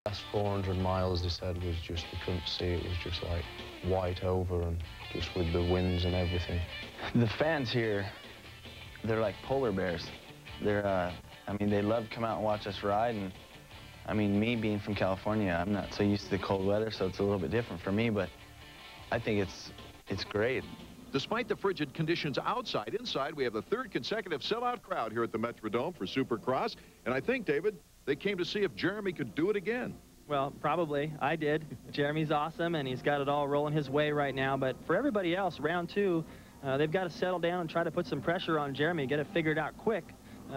Last 400 miles, they said, was just, you couldn't see, it was just like white over, and just with the winds and everything. The fans here, they're like polar bears. They're, I mean, they love to come out and watch us ride, and I mean, me being from California, I'm not so used to the cold weather, so it's a little bit different for me, but I think it's great. Despite the frigid conditions outside, inside we have the third consecutive sellout crowd here at the Metrodome for Supercross, and I think, David, they came to see if Jeremy could do it again. Well, probably. I did. Jeremy's awesome, and he's got it all rolling his way right now. But for everybody else, round two, they've got to settle down and try to put some pressure on Jeremy, get it figured out quick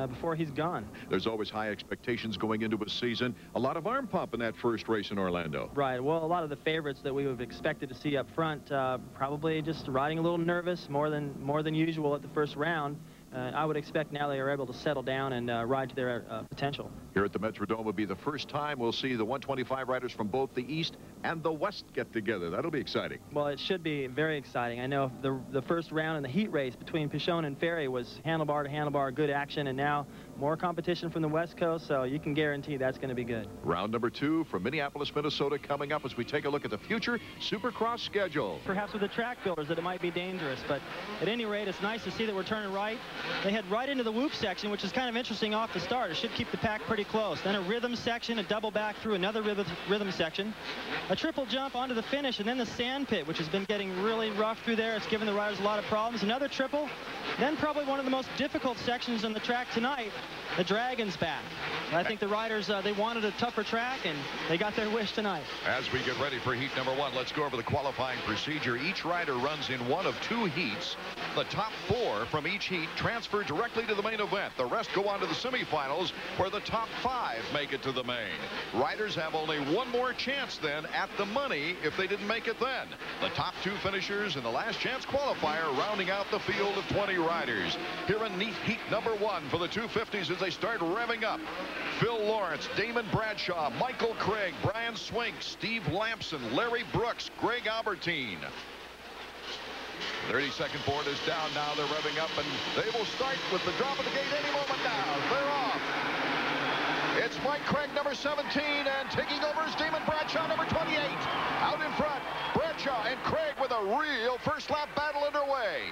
before he's gone. There's always high expectations going into a season. A lot of arm pump in that first race in Orlando. Right. Well, a lot of the favorites that we would have expected to see up front probably just riding a little nervous, more than usual at the first round. I would expect now they are able to settle down and ride to their potential. Here at the Metrodome would be the first time we'll see the 125 riders from both the East and the West get together. That'll be exciting. Well, it should be very exciting. I know the first round in the heat race between Pichon and Ferry was handlebar to handlebar, good action, and now more competition from the West Coast, so you can guarantee that's going to be good. Round number 2 from Minneapolis, Minnesota coming up as we take a look at the future Supercross schedule. Perhaps with the track builders that it might be dangerous, but at any rate, it's nice to see that we're turning right. They head right into the whoop section, which is kind of interesting off the start. It should keep the pack pretty close. Then a rhythm section, a double back through another rhythm section, a triple jump onto the finish, and then the sand pit, which has been getting really rough through there. It's given the riders a lot of problems. Another triple, then probably one of the most difficult sections on the track tonight, the Dragon's Back. I think the riders, they wanted a tougher track, and they got their wish tonight. As we get ready for heat number 1, let's go over the qualifying procedure. Each rider runs in one of 2 heats. The top 4 from each heat transfer directly to the main event. The rest go on to the semifinals, where the top 5 make it to the main. Riders have only one more chance then at the money if they didn't make it then. The top 2 finishers in the last chance qualifier rounding out the field of 20 riders. Here in heat number 1 for the 250s as they start revving up. Phil Lawrence, Damon Bradshaw, Michael Craig, Brian Swink, Steve Lampson, Larry Brooks, Greg Albertine. 30-second board is down now. They're revving up, and they will start with the drop of the gate any moment now. They're off. It's Mike Craig, number 17, and taking over is Damon Bradshaw, number 28. Out in front, Bradshaw and Craig with a real first-lap battle underway.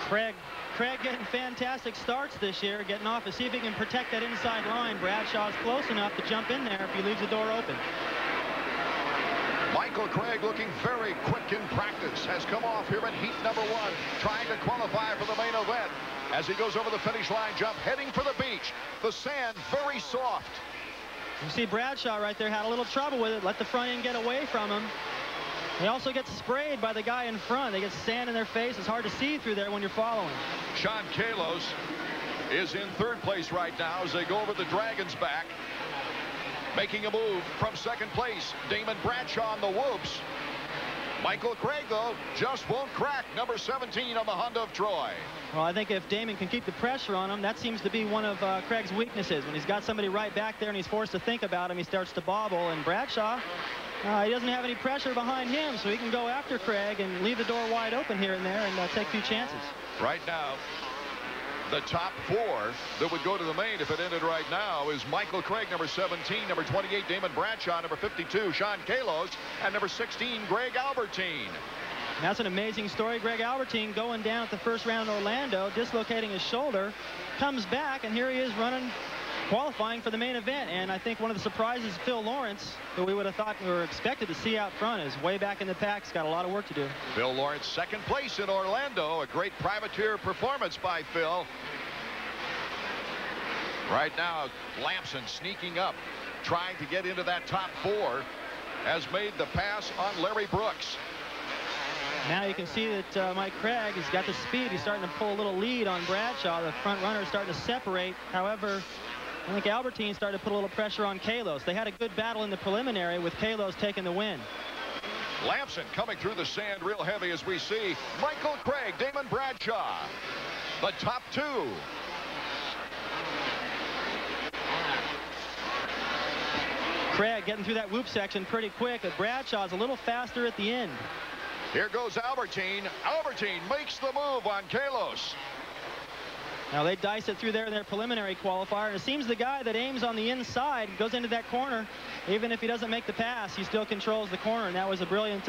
Craig getting fantastic starts this year, getting off to see if he can protect that inside line. Bradshaw's close enough to jump in there if he leaves the door open. Michael Craig, looking very quick in practice, has come off here in heat number 1, trying to qualify for the main event. As he goes over the finish line jump, heading for the beach. The sand very soft. You see Bradshaw right there had a little trouble with it. Let the front end get away from him. He also gets sprayed by the guy in front. They get sand in their face. It's hard to see through there when you're following. Sean Kalos is in 3rd place right now as they go over the Dragon's Back. Making a move from 2nd place, Damon Bradshaw on the whoops. Michael Craig, though, just won't crack, number 17 on the Honda of Troy. Well, I think if Damon can keep the pressure on him, that seems to be one of Craig's weaknesses. When he's got somebody right back there and he's forced to think about him, he starts to bobble. And Bradshaw, he doesn't have any pressure behind him, so he can go after Craig and leave the door wide open here and there and take a few chances. Right now, the top 4 that would go to the main if it ended right now is Michael Craig, number 17, number 28, Damon Bradshaw, number 52, Sean Kalos, and number 16, Greg Albertine. That's an amazing story. Greg Albertine going down at the first round in Orlando, dislocating his shoulder, comes back, and here he is running, qualifying for the main event. And I think one of the surprises, Phil Lawrence, that we would have thought we were expected to see out front, is way back in the pack. He's got a lot of work to do. Phil Lawrence, 2nd place in Orlando. A great privateer performance by Phil. Right now, Lampson sneaking up, trying to get into that top 4, has made the pass on Larry Brooks. Now you can see that Mike Craig, he's got the speed. He's starting to pull a little lead on Bradshaw. The front runner is starting to separate. However, I think Albertine started to put a little pressure on Kalos. They had a good battle in the preliminary with Kalos taking the win. Lampson coming through the sand real heavy as we see Michael Craig, Damon Bradshaw, the top 2. Craig getting through that whoop section pretty quick, but Bradshaw's a little faster at the end. Here goes Albertine. Albertine makes the move on Kalos. Now they dice it through there in their preliminary qualifier, and it seems the guy that aims on the inside goes into that corner. Even if he doesn't make the pass, he still controls the corner, and that was a brilliant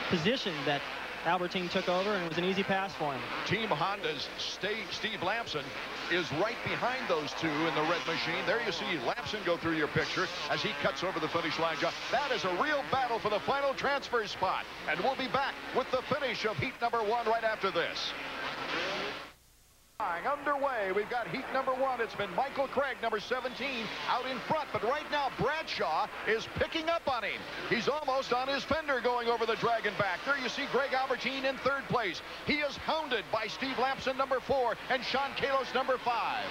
position that Albertine took over, and it was an easy pass for him. Team Honda's Steve Lamson is right behind those two in the red machine. There you see Lamson go through your picture as he cuts over the finish line. That is a real battle for the final transfer spot. And we'll be back with the finish of heat number 1 right after this. Underway, we've got heat number 1. It's been Michael Craig, number 17, out in front, but right now Bradshaw is picking up on him. He's almost on his fender going over the dragon back. There you see Greg Albertine in 3rd place. He is hounded by Steve Lamson, number 4, and Sean Kalos, number 5.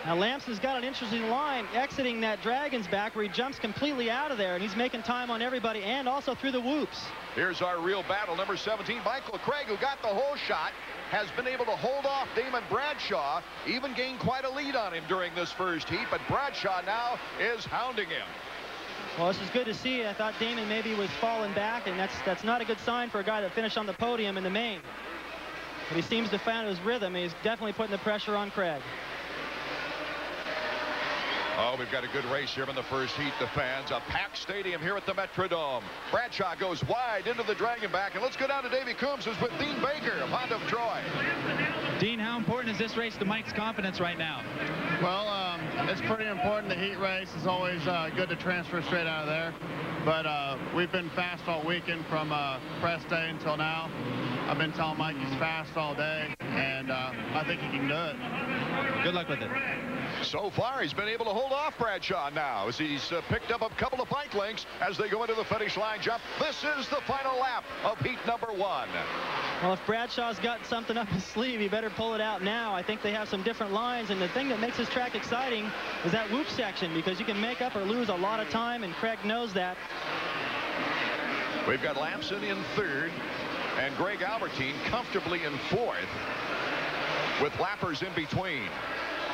Now Lamson's got an interesting line exiting that dragon's back where he jumps completely out of there, and he's making time on everybody and also through the whoops. Here's our real battle. Number 17, Michael Craig, who got the whole shot, has been able to hold off Damon Bradshaw, even gained quite a lead on him during this first heat, but Bradshaw now is hounding him. Well, this is good to see. I thought Damon maybe was falling back, and that's not a good sign for a guy that finished on the podium in the main. But he seems to find his rhythm. He's definitely putting the pressure on Craig. Oh, we've got a good race here in the first heat. The fans, a packed stadium here at the Metrodome. Bradshaw goes wide into the dragon back, and let's go down to Davey Coombs, who's with Dean Baker of Honda of Troy. Dean, how important is this race to Mike's confidence right now? Well, it's pretty important. The heat race is always good to transfer straight out of there. But we've been fast all weekend from press day until now. I've been telling Mike he's fast all day, and I think he can do it. Good luck with it. So far, he's been able to hold off Bradshaw now as he's picked up a couple of bike links as they go into the finish line jump. This is the final lap of heat number 1. Well, if Bradshaw's got something up his sleeve, he better pull it out now. I think they have some different lines, and the thing that makes this track exciting is that whoop section, because you can make up or lose a lot of time, and Craig knows that. We've got Lamson in 3rd and Greg Albertine comfortably in 4th with lappers in between.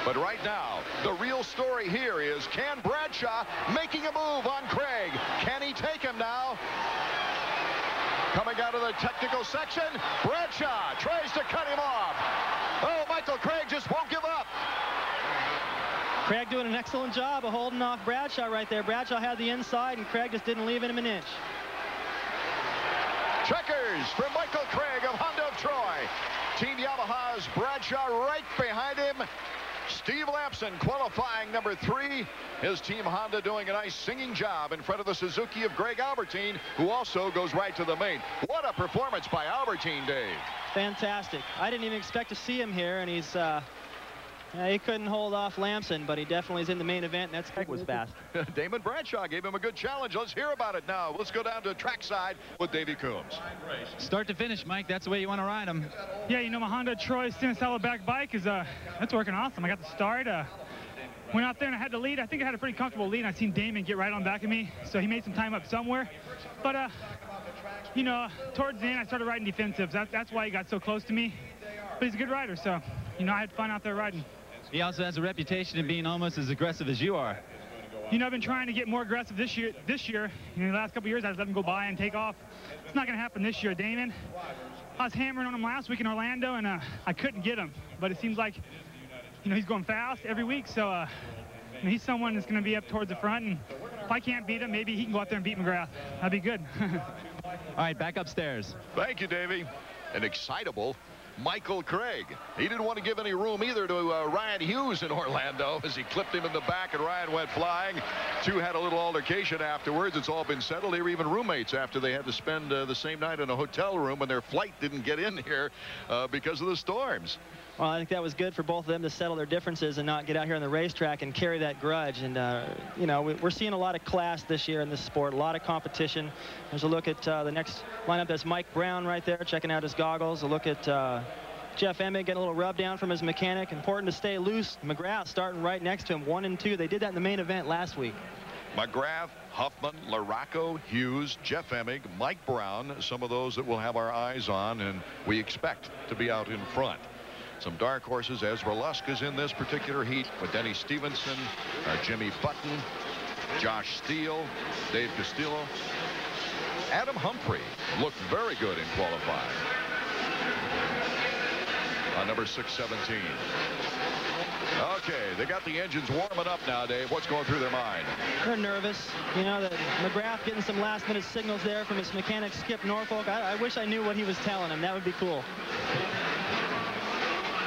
But right now, the real story here is, can Bradshaw making a move on Craig? Can he take him now? Coming out of the technical section, Bradshaw tries to cut him off. Oh, Michael Craig just won't give up. Craig doing an excellent job of holding off Bradshaw right there. Bradshaw had the inside, and Craig just didn't leave him an inch. Checkers for Michael Craig of Honda of Troy. Team Yamaha's Bradshaw right behind him. Steve Lamson qualifying number 3. His team Honda doing a nice singing job in front of the Suzuki of Greg Albertine, who also goes right to the main. What a performance by Albertine, Dave. Fantastic. I didn't even expect to see him here, and he's he couldn't hold off Lamson, but he definitely is in the main event, and that was fast. Damon Bradshaw gave him a good challenge. Let's hear about it now. Let's go down to trackside with Davey Coombs. Start to finish, Mike. That's the way you want to ride them. Yeah, you know, my Honda Troy Stand Saddleback bike is that's working awesome. I got the start. Went out there and I had the lead. I think I had a pretty comfortable lead. I seen Damon get right on back of me, so he made some time up somewhere. But you know, towards the end I started riding defensives. That's why he got so close to me. But he's a good rider, so you know, I had fun out there riding. He also has a reputation of being almost as aggressive as you are. You know, I've been trying to get more aggressive this year. You know, the last couple of years I just let him go by and take off. It's not going to happen this year, Damon. I was hammering on him last week in Orlando, and I couldn't get him. But it seems like, you know, he's going fast every week, so you know, he's someone that's going to be up towards the front, and if I can't beat him, maybe he can go out there and beat McGrath. That'd be good. All right, back upstairs. Thank you, Davey. An excitable Michael Craig. He didn't want to give any room either to Ryan Hughes in Orlando as he clipped him in the back and Ryan went flying. Two had a little altercation afterwards. It's all been settled. They were even roommates after they had to spend the same night in a hotel room when their flight didn't get in here because of the storms. Well, I think that was good for both of them to settle their differences and not get out here on the racetrack and carry that grudge. And, you know, we're seeing a lot of class this year in this sport, a lot of competition. There's a look at the next lineup. That's Mike Brown right there, checking out his goggles. A look at Jeff Emig getting a little rub down from his mechanic. Important to stay loose. McGrath starting right next to him, 1 and 2. They did that in the main event last week. McGrath, Huffman, Larocco, Hughes, Jeff Emig, Mike Brown, some of those that we'll have our eyes on and we expect to be out in front. Some dark horses. Ezra Lusk is in this particular heat with Denny Stevenson, Jimmy Button, Josh Steele, Dave Castillo. Adam Humphrey looked very good in qualifying. on number 617. Okay, they got the engines warming up now, Dave. What's going through their mind? They're nervous. You know, that McGrath getting some last-minute signals there from his mechanic, Skip Norfolk. I wish I knew what he was telling him. That would be cool.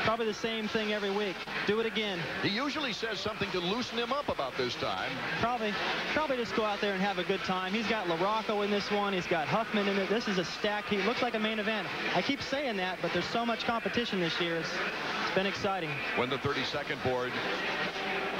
Probably the same thing every week. Do it again. He usually says something to loosen him up about this time. Probably just go out there and have a good time. He's got LaRocco in this one. He's got Huffman in it. This is a stacked heat. Looks like a main event. I keep saying that, but there's so much competition this year. It's been exciting. When the 30-second board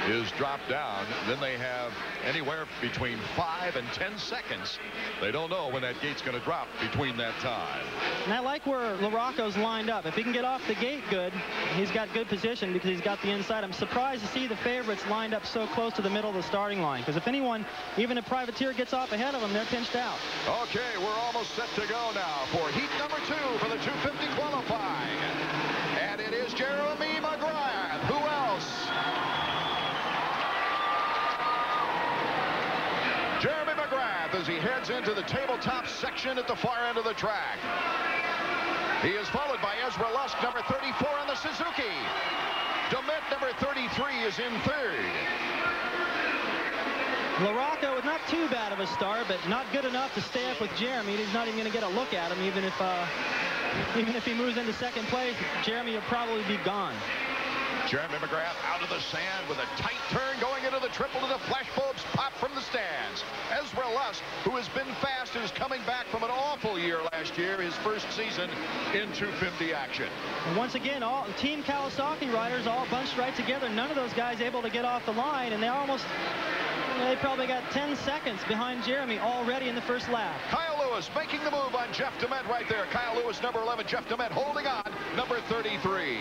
is dropped down, then they have anywhere between 5 and 10 seconds. They don't know when that gate's going to drop between that time. And I like where LaRocco's lined up. If he can get off the gate good, he's got good position because he's got the inside. I'm surprised to see the favorites lined up so close to the middle of the starting line, because if anyone, even a privateer, gets off ahead of them, they're pinched out. Okay, we're almost set to go now for heat number 2 for the 250 qualifying. And it is Jeremy McGrath. Who else? Jeremy McGrath as he heads into the tabletop section at the far end of the track. He is followed by Ezra Lusk, number 34 on the Suzuki. DeMint, number 33, is in third. LaRocco was not too bad of a start, but not good enough to stay up with Jeremy. He's not even going to get a look at him, even if he moves into second place. Jeremy will probably be gone. Jeremy McGrath out of the sand with a tight turn going into the triple to the flashbulbs pop from the stands. Ezra Lusk, who has been fast, is coming back from an awful year last year, his first season in 250 action. And once again, all Team Kawasaki riders all bunched right together. None of those guys able to get off the line, and they probably got 10 seconds behind Jeremy already in the first lap. Kyle Lewis making the move on Jeff DeMint right there. Kyle Lewis, number 11. Jeff DeMint holding on, number 33.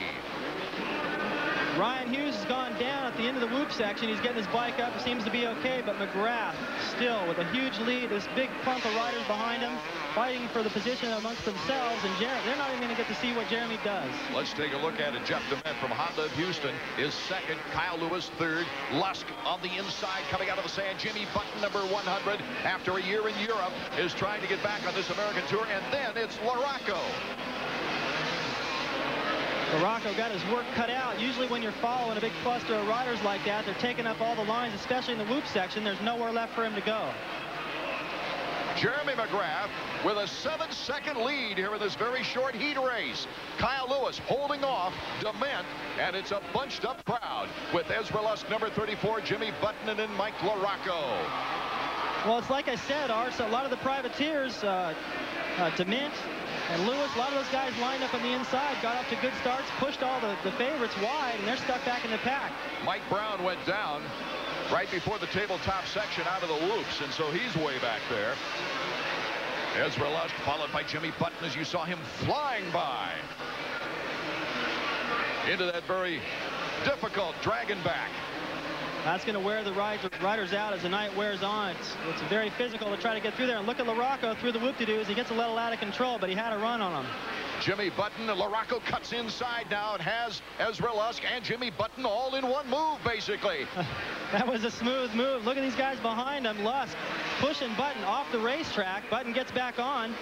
Ryan Hughes has gone down at the end of the whoop section. He's getting his bike up. It seems to be okay, but McGrath still with a huge lead. This big clump of riders behind him fighting for the position amongst themselves, and they're not even going to get to see what Jeremy does. Let's take a look at it. Jeff DeMint from Honda of Houston is second. Kyle Lewis third. Lusk on the inside coming out of the sand. Jimmy Button, number 100, after a year in Europe, is trying to get back on this American tour, and then it's LaRocco. LaRocco got his work cut out. Usually when you're following a big cluster of riders like that, they're taking up all the lines, especially in the whoop section. There's nowhere left for him to go. Jeremy McGrath with a 7-second lead here in this very short heat race. Kyle Lewis holding off DeMint, and it's a bunched up crowd with Ezra Lusk, number 34, Jimmy Button, and then Mike LaRocco. Well, it's like I said, Art, so a lot of the privateers, DeMint and Lewis, a lot of those guys lined up on the inside, got off to good starts, pushed all the favorites wide, and they're stuck back in the pack. Mike Brown went down right before the tabletop section out of the whoops, and so he's way back there. Ezra Lusk followed by Jimmy Button as you saw him flying by into that very difficult dragon back. That's going to wear the riders out as the night wears on. It's very physical to try to get through there. And look at LaRocco through the whoop-de-doos. He gets a little out of control, but he had a run on him. Jimmy Button, LaRocco cuts inside now. It has Ezra Lusk and Jimmy Button all in one move, basically. That was a smooth move. Look at these guys behind him. Lusk pushing Button off the racetrack. Button gets back on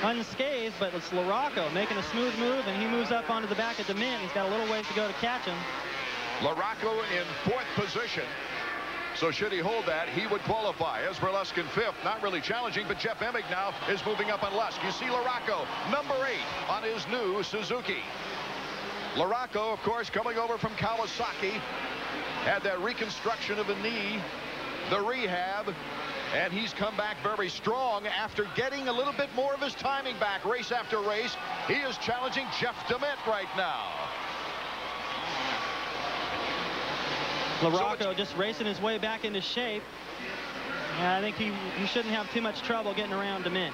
unscathed, but it's LaRocco making a smooth move, and he moves up onto the back of DeMint. He's got a little ways to go to catch him. LaRocco in 4th position. So should he hold that, he would qualify. Ezra Lusk in 5th. Not really challenging, but Jeff Emig now is moving up on Lusk. You see LaRocco, number 8 on his new Suzuki. LaRocco, of course, coming over from Kawasaki. Had that reconstruction of the knee, the rehab, and he's come back very strong after getting a little bit more of his timing back race after race. He is challenging Jeff DeMint right now. LaRocco just racing his way back into shape. And I think he shouldn't have too much trouble getting around DeMint.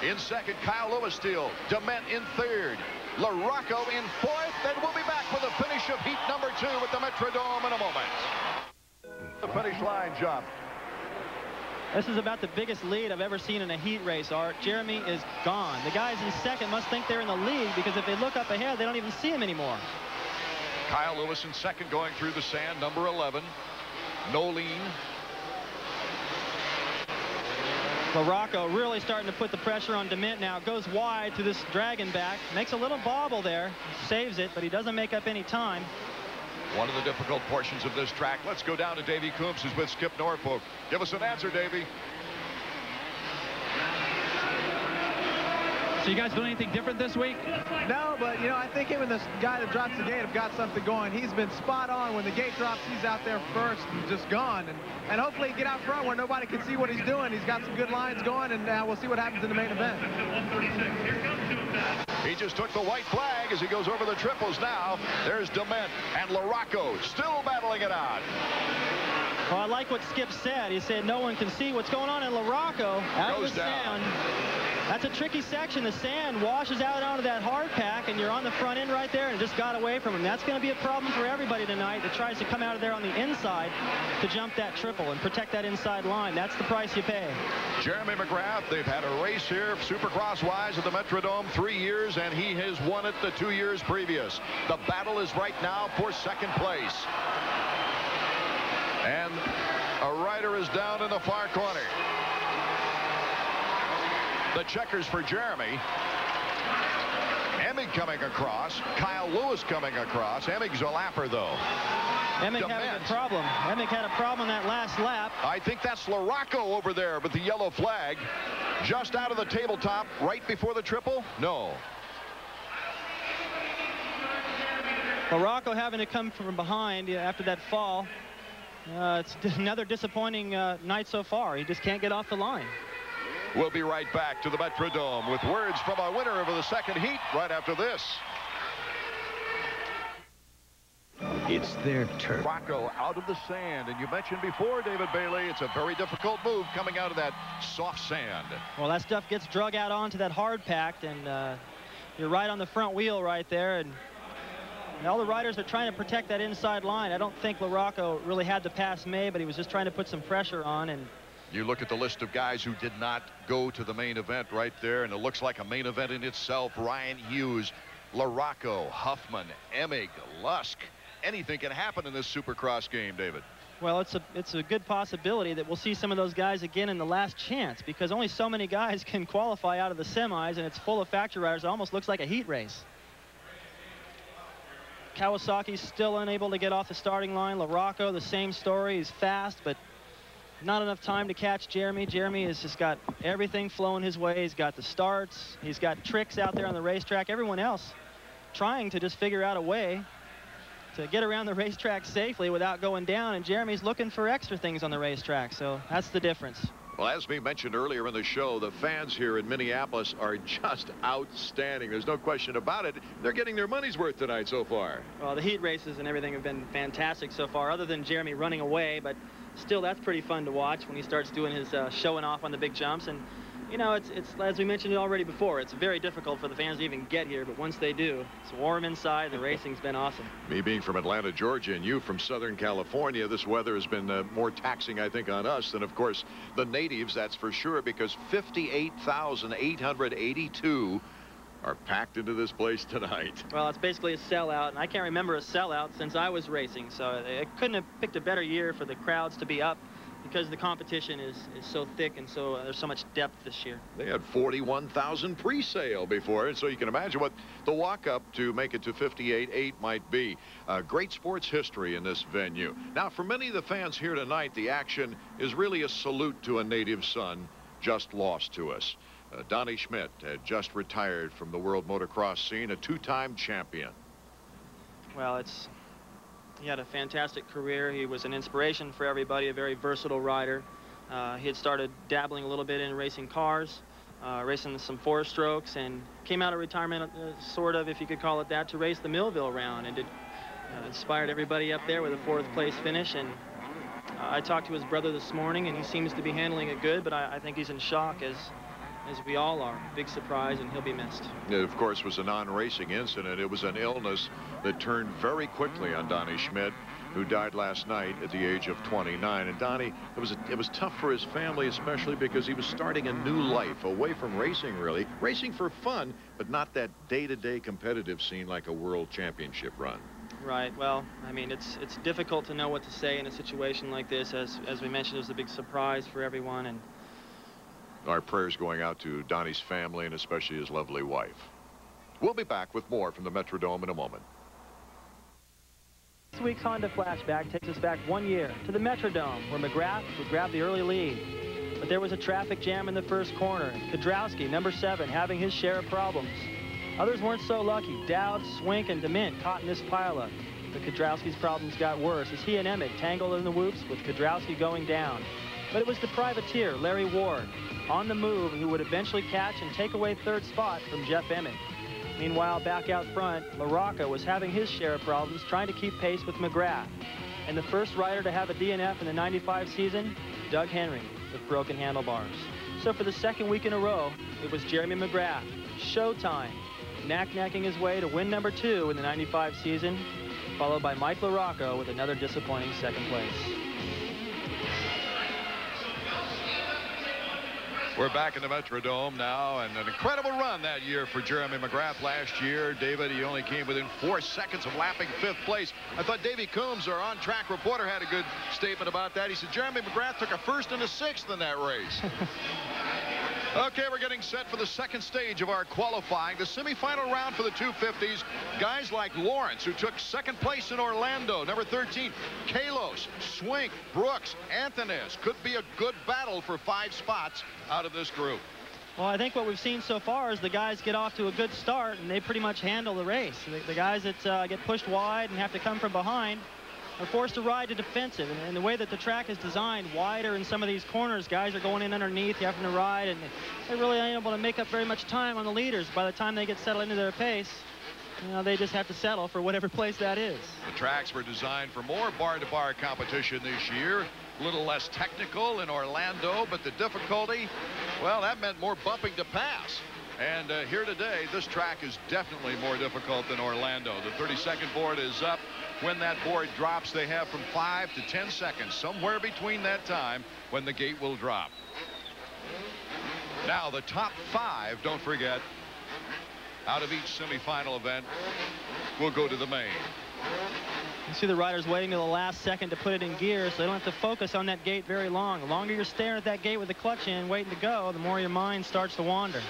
In second, Kyle Lewis still. DeMint in third. LaRocco in 4th. And we'll be back for the finish of heat number 2 at the Metrodome in a moment. The finish line jump. This is about the biggest lead I've ever seen in a heat race, Art. Jeremy is gone. The guys in second must think they're in the lead, because if they look up ahead, they don't even see him anymore. Kyle Lewis in second going through the sand, number 11. No lean. LaRocco really starting to put the pressure on DeMint now. Goes wide to this dragon back. Makes a little bobble there. Saves it, but he doesn't make up any time. One of the difficult portions of this track. Let's go down to Davey Coombs, who's with Skip Norfolk. Give us an answer, Davey. So you guys doing anything different this week? No, but, you know, I think him and the guy that drops the gate have got something going. He's been spot on. When the gate drops, he's out there first and just gone. And hopefully get out front where nobody can see what he's doing. He's got some good lines going, and we'll see what happens in the main event. He just took the white flag as he goes over the triples now. There's DeMint and LaRocco still battling it out. Well, I like what Skip said. He said no one can see what's going on in LaRocco. Out of the sand. That's a tricky section. The sand washes out onto that hard pack, and you're on the front end right there, and just got away from him. That's going to be a problem for everybody tonight that tries to come out of there on the inside to jump that triple and protect that inside line. That's the price you pay. Jeremy McGrath, they've had a race here, Supercross-wise, at the Metrodome 3 years, and he has won it the 2 years previous. The battle is right now for second place. And a rider is down in the far corner. The checkers for Jeremy. Emig coming across. Kyle Lewis coming across. Emig's a lapper, though. Emig having a problem. Emig had a problem that last lap. I think that's LaRocco over there with the yellow flag. Just out of the tabletop right before the triple? No. LaRocco having to come from behind after that fall. It's another disappointing night so far. He just can't get off the line. We'll be right back to the Metrodome with words from our winner of the second heat right after this. It's their turn. Rocco out of the sand, and you mentioned before, David Bailey, it's a very difficult move coming out of that soft sand. Well, that stuff gets drug out onto that hard packed, and you're right on the front wheel right there, and all the riders are trying to protect that inside line. I don't think LaRocco really had to pass May, but he was just trying to put some pressure on. And you look at the list of guys who did not go to the main event right there, and it looks like a main event in itself. Ryan Hughes, LaRocco, Huffman, Emig, Lusk. Anything can happen in this Supercross game, David. Well, it's a good possibility that we'll see some of those guys again in the last chance, because only so many guys can qualify out of the semis, and it's full of factory riders. It almost looks like a heat race. Kawasaki's still unable to get off the starting line. LaRocco, the same story. He's fast, but not enough time to catch Jeremy. Jeremy has just got everything flowing his way. He's got the starts. He's got tricks out there on the racetrack. Everyone else trying to just figure out a way to get around the racetrack safely without going down, and Jeremy's looking for extra things on the racetrack, so that's the difference. Well, as we mentioned earlier in the show, the fans here in Minneapolis are just outstanding. There's no question about it. They're getting their money's worth tonight so far. Well, the heat races and everything have been fantastic so far, other than Jeremy running away, but still, that's pretty fun to watch when he starts doing his showing off on the big jumps. And you know, it's as we mentioned already before, it's very difficult for the fans to even get here, but once they do, it's warm inside. The racing's been awesome. Me being from Atlanta, Georgia, and you from Southern California, this weather has been more taxing, I think, on us than, of course, the natives, that's for sure, because 58,882 are packed into this place tonight. Well, it's basically a sellout, and I can't remember a sellout since I was racing, so they couldn't have picked a better year for the crowds to be up, because the competition is so thick, and so there's so much depth this year. They had 41,000 pre-sale before, and so you can imagine what the walk-up to make it to 58.8 might be. Great sports history in this venue. Now, for many of the fans here tonight, the action is really a salute to a native son just lost to us. Donnie Schmidt had just retired from the world motocross scene, a two-time champion. Well, he had a fantastic career. He was an inspiration for everybody, a very versatile rider. He had started dabbling a little bit in racing cars, racing some four-strokes, and came out of retirement, sort of, if you could call it that, to race the Millville round, and inspired everybody up there with a fourth-place finish. And I talked to his brother this morning, and he seems to be handling it good, but I think he's in shock, as we all are. Big surprise, and he'll be missed. It, of course, was a non-racing incident. It was an illness that turned very quickly on Donnie Schmidt, who died last night at the age of 29. And Donnie, it was tough for his family, especially because he was starting a new life away from racing, really. Racing for fun, but not that day-to-day competitive scene like a world championship run. Right. Well, I mean, it's difficult to know what to say in a situation like this. As we mentioned, it was a big surprise for everyone, and Our prayers going out to Donnie's family and especially his lovely wife. We'll be back with more from the Metrodome in a moment. This week's Honda Flashback takes us back 1 year to the Metrodome, where McGrath would grab the early lead. But there was a traffic jam in the first corner. Kudrowski, number 7, having his share of problems. Others weren't so lucky. Dowd, Swink, and DeMint caught in this pileup. But Kudrowski's problems got worse as he and Emmett tangled in the whoops with Kudrowski going down. But it was the privateer, Larry Ward, on the move, who would eventually catch and take away third spot from Jeff Emmett. Meanwhile, back out front, LaRocca was having his share of problems trying to keep pace with McGrath. And the first rider to have a DNF in the '95 season, Doug Henry, with broken handlebars. So for the second week in a row, it was Jeremy McGrath, showtime, knack-knacking his way to win number 2 in the '95 season, followed by Mike LaRocca with another disappointing second place. We're back in the Metrodome now, and an incredible run that year for Jeremy McGrath last year. David, he only came within 4 seconds of lapping 5th place. I thought Davey Coombs, our on-track reporter, had a good statement about that. He said Jeremy McGrath took a 1st and a 6th in that race. Okay, we're getting set for the second stage of our qualifying, the semifinal round for the 250s. Guys like Lawrence, who took 2nd place in Orlando, number 13. Kalos, Swink, Brooks, Anthonez. Could be a good battle for 5 spots out of this group. Well, I think what we've seen so far is the guys get off to a good start, and they pretty much handle the race. The guys that get pushed wide and have to come from behind are forced to ride to defensive. And the way that the track is designed, wider in some of these corners, guys are going in underneath, you having to ride, and they're really unable to make up very much time on the leaders. By the time they get settled into their pace, you know, they just have to settle for whatever place that is. The tracks were designed for more bar-to-bar competition this year. A little less technical in Orlando, but the difficulty, well, that meant more bumping to pass. And here today, this track is definitely more difficult than Orlando. The 32nd board is up. When that board drops, they have from 5 to 10 seconds, somewhere between that time, when the gate will drop. Now, the top 5, don't forget, out of each semifinal event, will go to the main. You see the riders waiting to the last second to put it in gear, so they don't have to focus on that gate very long. The longer you're staring at that gate with the clutch in, waiting to go, the more your mind starts to wander.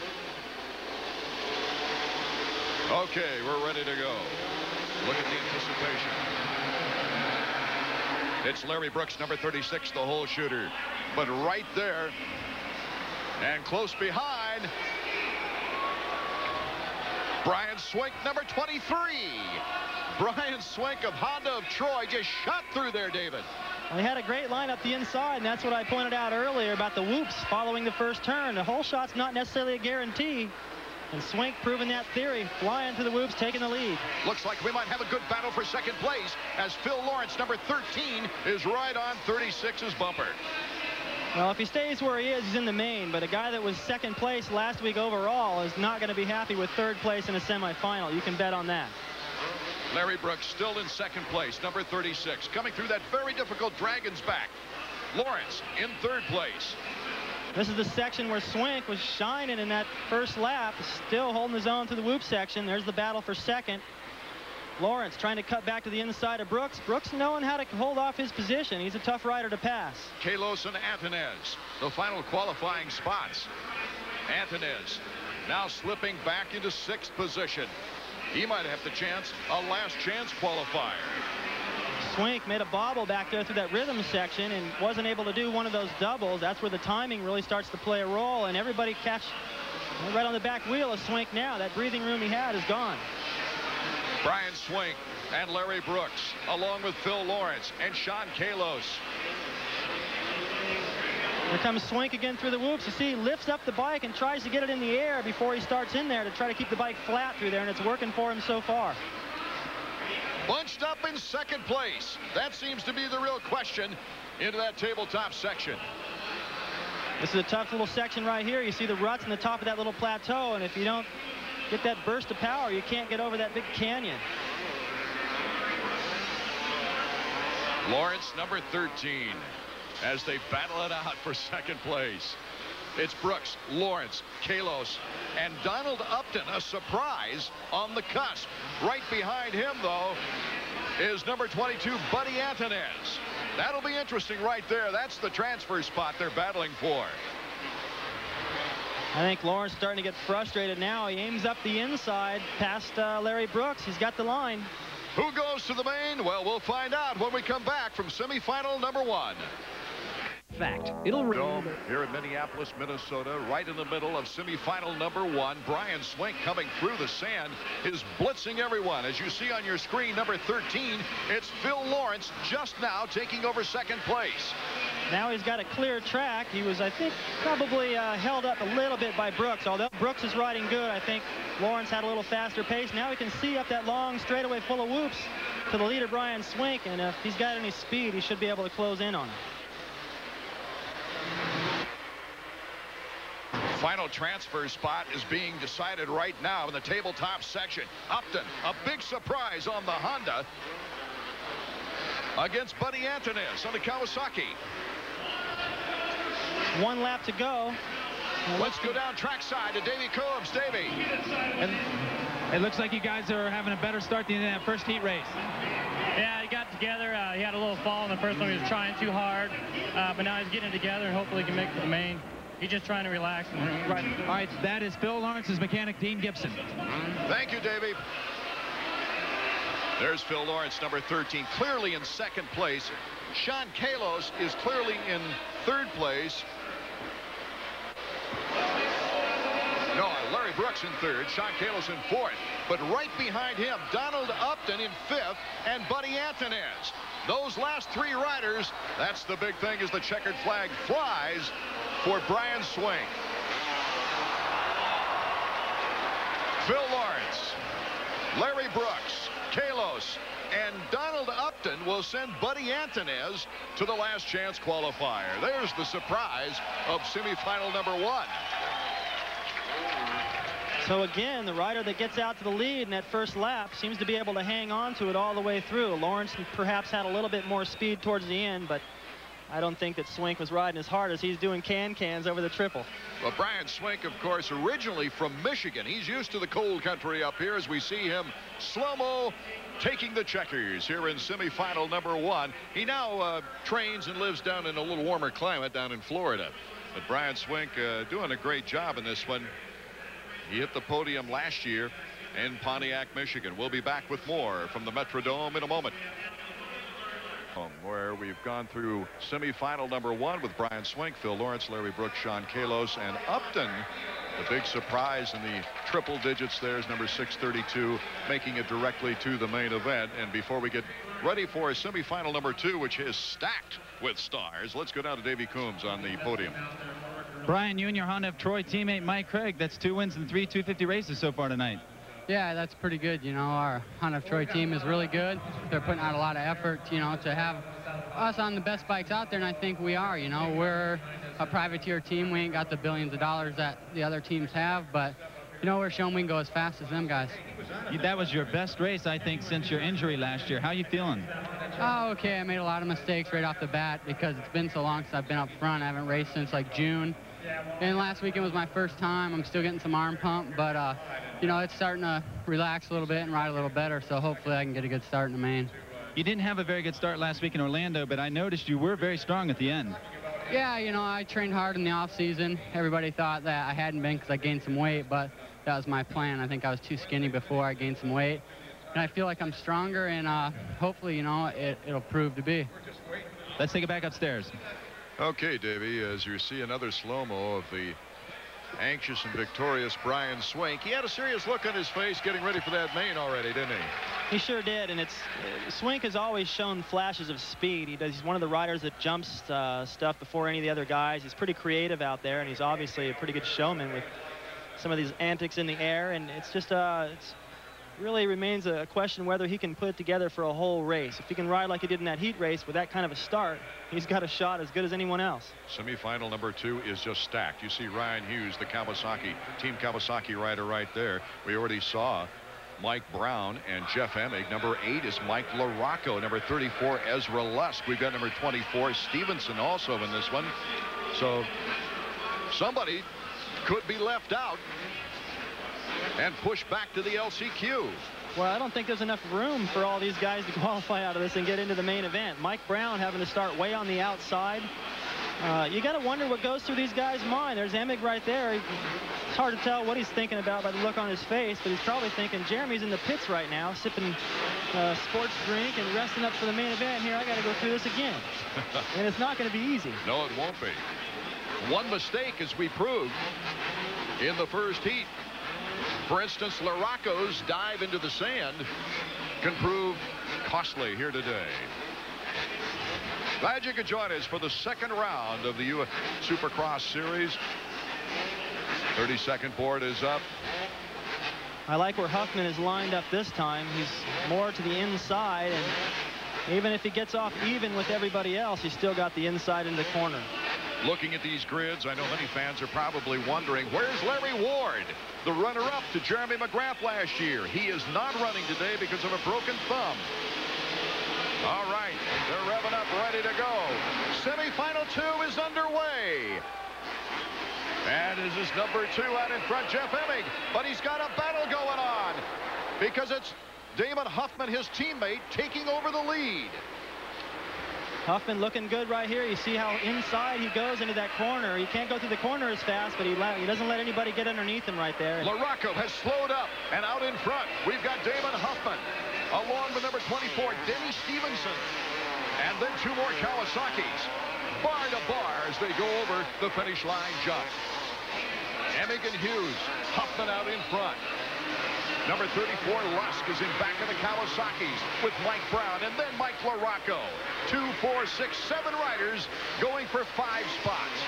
Okay, we're ready to go. Look at the anticipation. It's Larry Brooks, number 36, the hole shooter. But right there, and close behind, Brian Swink, number 23. Brian Swink of Honda of Troy just shot through there, David. Well, he had a great line up the inside, and that's what I pointed out earlier about the whoops following the first turn. The whole shot's not necessarily a guarantee. And Swink proving that theory, flying to the whoops, taking the lead. Looks like we might have a good battle for second place as Phil Lawrence, number 13, is right on 36's bumper. Well, if he stays where he is, he's in the main. But a guy that was second place last week overall is not going to be happy with third place in a semifinal. You can bet on that. Larry Brooks still in second place, number 36, coming through that very difficult Dragon's Back. Lawrence in third place. This is the section where Swink was shining in that first lap, still holding his own to the whoop section. There's the battle for second. Lawrence trying to cut back to the inside of Brooks. Brooks knowing how to hold off his position. He's a tough rider to pass. Kalos and Anthonez, the final qualifying spots. Anthonez now slipping back into 6th position. He might have the chance, a last chance qualifier. Swink made a bobble back there through that rhythm section and wasn't able to do one of those doubles. That's where the timing really starts to play a role, and everybody catch right on the back wheel of Swink now. That breathing room he had is gone. Brian Swink and Larry Brooks, along with Phil Lawrence and Sean Kalos. Here comes Swink again through the whoops. You see, he lifts up the bike and tries to get it in the air before he starts in there to try to keep the bike flat through there, and it's working for him so far. Bunched up in second place. That seems to be the real question into that tabletop section. This is a tough little section right here. You see the ruts in the top of that little plateau, and if you don't get that burst of power, you can't get over that big canyon. Lawrence, number 13, as they battle it out for second place. It's Brooks, Lawrence, Kalos, and Donald Upton, a surprise on the cusp. Right behind him, though, is number 22, Buddy Anthonez. That'll be interesting right there. That's the transfer spot they're battling for. I think Lawrence starting to get frustrated now. He aims up the inside past Larry Brooks. He's got the line. Who goes to the main? Well, we'll find out when we come back from semifinal number 1. Fact, it'll Dome here in Minneapolis, Minnesota, right in the middle of semifinal number 1. Brian Swink coming through the sand is blitzing everyone. As you see on your screen, number 13, it's Phil Lawrence just now taking over second place. Now he's got a clear track. He was, I think, probably held up a little bit by Brooks. Although Brooks is riding good, I think Lawrence had a little faster pace. Now he can see up that long straightaway full of whoops to the leader, Brian Swink. And if he's got any speed, he should be able to close in on him. Final transfer spot is being decided right now in the tabletop section. Upton, a big surprise on the Honda against Buddy Antonis on the Kawasaki. 1 lap to go. Let's go down trackside to Davey Combs. Davey. And it looks like you guys are having a better start than that first heat race. Yeah, he got together. He had a little fall in the first one. He was trying too hard, but now he's getting it together and hopefully he can make it to the main. He's just trying to relax. Right. All right, that is Phil Lawrence's mechanic, Dean Gibson. Thank you, Davey. There's Phil Lawrence, number 13, clearly in second place. Sean Kalos is clearly in third place. No, Larry Brooks in third, Sean Kalos in fourth. But right behind him, Donald Upton in fifth, and Buddy Antonis. Those last 3 riders, that's the big thing as the checkered flag flies for Brian Swink. Phil Lawrence, Larry Brooks, Kalos, and Donald Upton will send Buddy Antonis to the last chance qualifier. There's the surprise of semifinal number 1. So again, the rider that gets out to the lead in that first lap seems to be able to hang on to it all the way through. Lawrence perhaps had a little bit more speed towards the end, but I don't think that Swink was riding as hard as he's doing cans over the triple. Well, Brian Swink, of course, originally from Michigan. He's used to the cold country up here as we see him slow-mo taking the checkers here in semifinal number 1. He now trains and lives down in a little warmer climate down in Florida. But Brian Swink doing a great job in this one. He hit the podium last year in Pontiac, Michigan. We'll be back with more from the Metrodome in a moment, where we've gone through semifinal number 1 with Brian Swink, Phil Lawrence, Larry Brooks, Sean Kalos, and Upton. The big surprise in the triple digits there is number 632, making it directly to the main event. And before we get ready for semifinal number 2, which is stacked with stars, let's go down to Davey Coombs on the podium. Brian, you and your Honda of Troy teammate Mike Craig, that's 2 wins in 3 250 races so far tonight. Yeah, that's pretty good. You know, our Honda of Troy team is really good. They're putting out a lot of effort, you know, to have us on the best bikes out there, and I think we are. You know, we're a privateer team. We ain't got the billions of dollars that the other teams have, but, you know, we're showing we can go as fast as them guys. That was your best race, I think, since your injury last year. How you feeling? Oh, okay. I made a lot of mistakes right off the bat because it's been so long since I've been up front. I haven't raced since, like, June. And last weekend was my first time. I'm still getting some arm pump, but, you know, it's starting to relax a little bit and ride a little better, so hopefully I can get a good start in the main. You didn't have a very good start last week in Orlando, but I noticed you were very strong at the end. Yeah, you know, I trained hard in the off-season. Everybody thought that I hadn't been because I gained some weight, but that was my plan. I think I was too skinny before I gained some weight. And I feel like I'm stronger, and hopefully, you know, it'll prove to be. Let's take it back upstairs. Okay, Davey, as you see another slow-mo of the anxious and victorious Brian Swink. He had a serious look on his face getting ready for that main already, didn't he? He sure did, and Swink has always shown flashes of speed. He's one of the riders that jumps stuff before any of the other guys. He's pretty creative out there, and he's obviously a pretty good showman with some of these antics in the air, and it's just it's really remains a question whether he can put it together for a whole race. If he can ride like he did in that heat race with that kind of a start, he's got a shot as good as anyone else. Semifinal number 2 is just stacked. You see Ryan Hughes, the Kawasaki, Team Kawasaki rider right there. We already saw Mike Brown and Jeff Emig. Number 8 is Mike LaRocco. Number 34, Ezra Lusk. We've got number 24, Stevenson, also in this one. So somebody could be left out and pushed back to the LCQ. Well, I don't think there's enough room for all these guys to qualify out of this and get into the main event. Mike Brown having to start way on the outside. You got to wonder what goes through these guys' mind. There's Emig right there. It's hard to tell what he's thinking about by the look on his face, but he's probably thinking Jeremy's in the pits right now, sipping sports drink and resting up for the main event. Here, I got to go through this again. And it's not going to be easy. No, it won't be. One mistake, as we proved in the first heat. For instance, LaRocco's dive into the sand can prove costly here today. Glad you could join us for the second round of the AMA Supercross series. 32nd board is up. I like where Huffman is lined up this time. He's more to the inside, and even if he gets off even with everybody else, he's still got the inside in the corner. Looking at these grids, I know many fans are probably wondering, where's Larry Ward, the runner-up to Jeremy McGrath last year? He is not running today because of a broken thumb. All right, they're revving up, ready to go. Semi-final 2 is underway. And this is number 2 out in front, Jeff Emig. But he's got a battle going on because it's Damon Huffman, his teammate, taking over the lead. Huffman looking good right here. You see how inside he goes into that corner. He can't go through the corner as fast, but he doesn't let anybody get underneath him right there. LaRocco has slowed up, and out in front, we've got Damon Huffman, along with number 24, Denny Stevenson, and then 2 more Kawasaki's, bar to bar as they go over the finish line jump. Emig and Hughes, Huffman out in front. Number 34, Lusk, is in back of the Kawasaki's with Mike Brown, and then Mike LaRocco. 2, 4, 6, 7 riders going for 5 spots.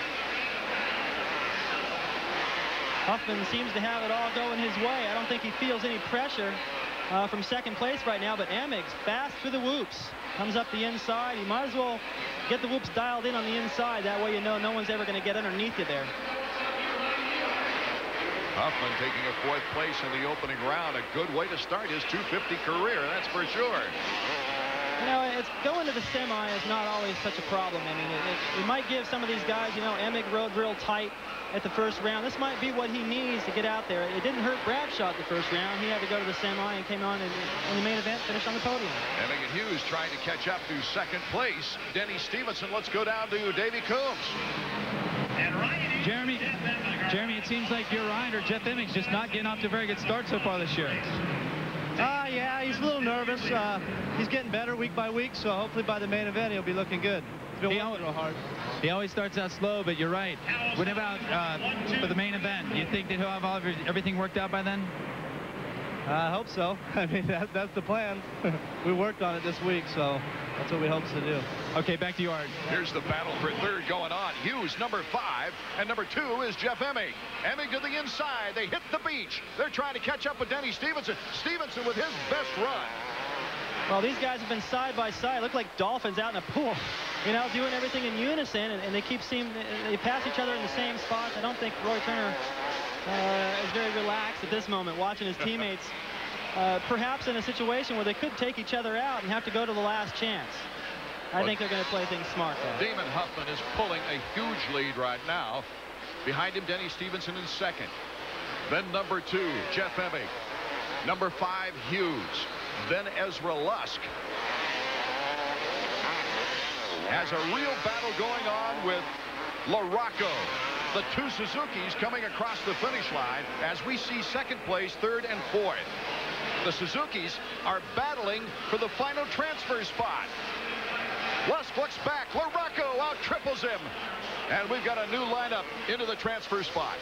Huffman seems to have it all going his way. I don't think he feels any pressure from second place right now, but Emig's fast through the whoops. Comes up the inside. You might as well get the whoops dialed in on the inside. That way you know no one's ever going to get underneath you there. Huffman taking a 4th place in the opening round. A good way to start his 250 career, that's for sure. You know, it's going to the semi is not always such a problem. I mean, it might give some of these guys, you know, Emig rode real tight at the first round. This might be what he needs to get out there. It didn't hurt Bradshaw the first round. He had to go to the semi and came on in the main event, finished on the podium. Emig and Hughes trying to catch up to 2nd place. Denny Stevenson, let's go down to Davey Coombs. Jeremy, it seems like your rider, Jeff Emig's just not getting off to a very good start so far this year. Yeah, he's a little nervous. He's getting better week by week, so hopefully by the main event he'll be looking good. He's been working real hard. He always starts out slow, but you're right. What about for the main event? Do you think that he'll have everything worked out by then? I hope so. I mean, that's the plan. We worked on it this week, so that's what we hope to do. Okay, back to you, Art. Here's the battle for 3rd going on. Hughes, number 5, and number 2 is Jeff Emig. Emig to the inside. They hit the beach. They're trying to catch up with Denny Stevenson. Stevenson with his best run. Well, these guys have been side by side. Look like dolphins out in a pool, you know, doing everything in unison, and they they pass each other in the same spots. I don't think Roy Turner is very relaxed at this moment, watching his teammates perhaps in a situation where they could take each other out and have to go to the last chance. I think they're going to play things smart, though. Damon Huffman is pulling a huge lead right now. Behind him, Denny Stevenson in 2nd. Then number 2, Jeff Emig. Number 5, Hughes. Then Ezra Lusk. Has a real battle going on with LaRocco. The 2 Suzuki's coming across the finish line as we see 2nd place, 3rd, and 4th. The Suzuki's are battling for the final transfer spot. Lusk looks back. LaRocco out triples him. And we've got a new lineup into the transfer spot.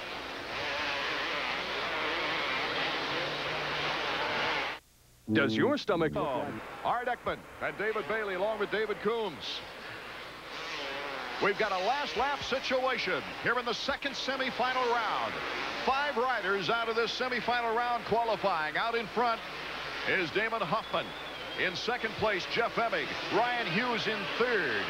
Does your stomach... Art Ekman and David Bailey along with David Coombs. We've got a last lap situation here in the 2nd semifinal round. 5 riders out of this semifinal round qualifying. Out in front is Damon Huffman. In 2nd place, Jeff Emig. Ryan Hughes in 3rd.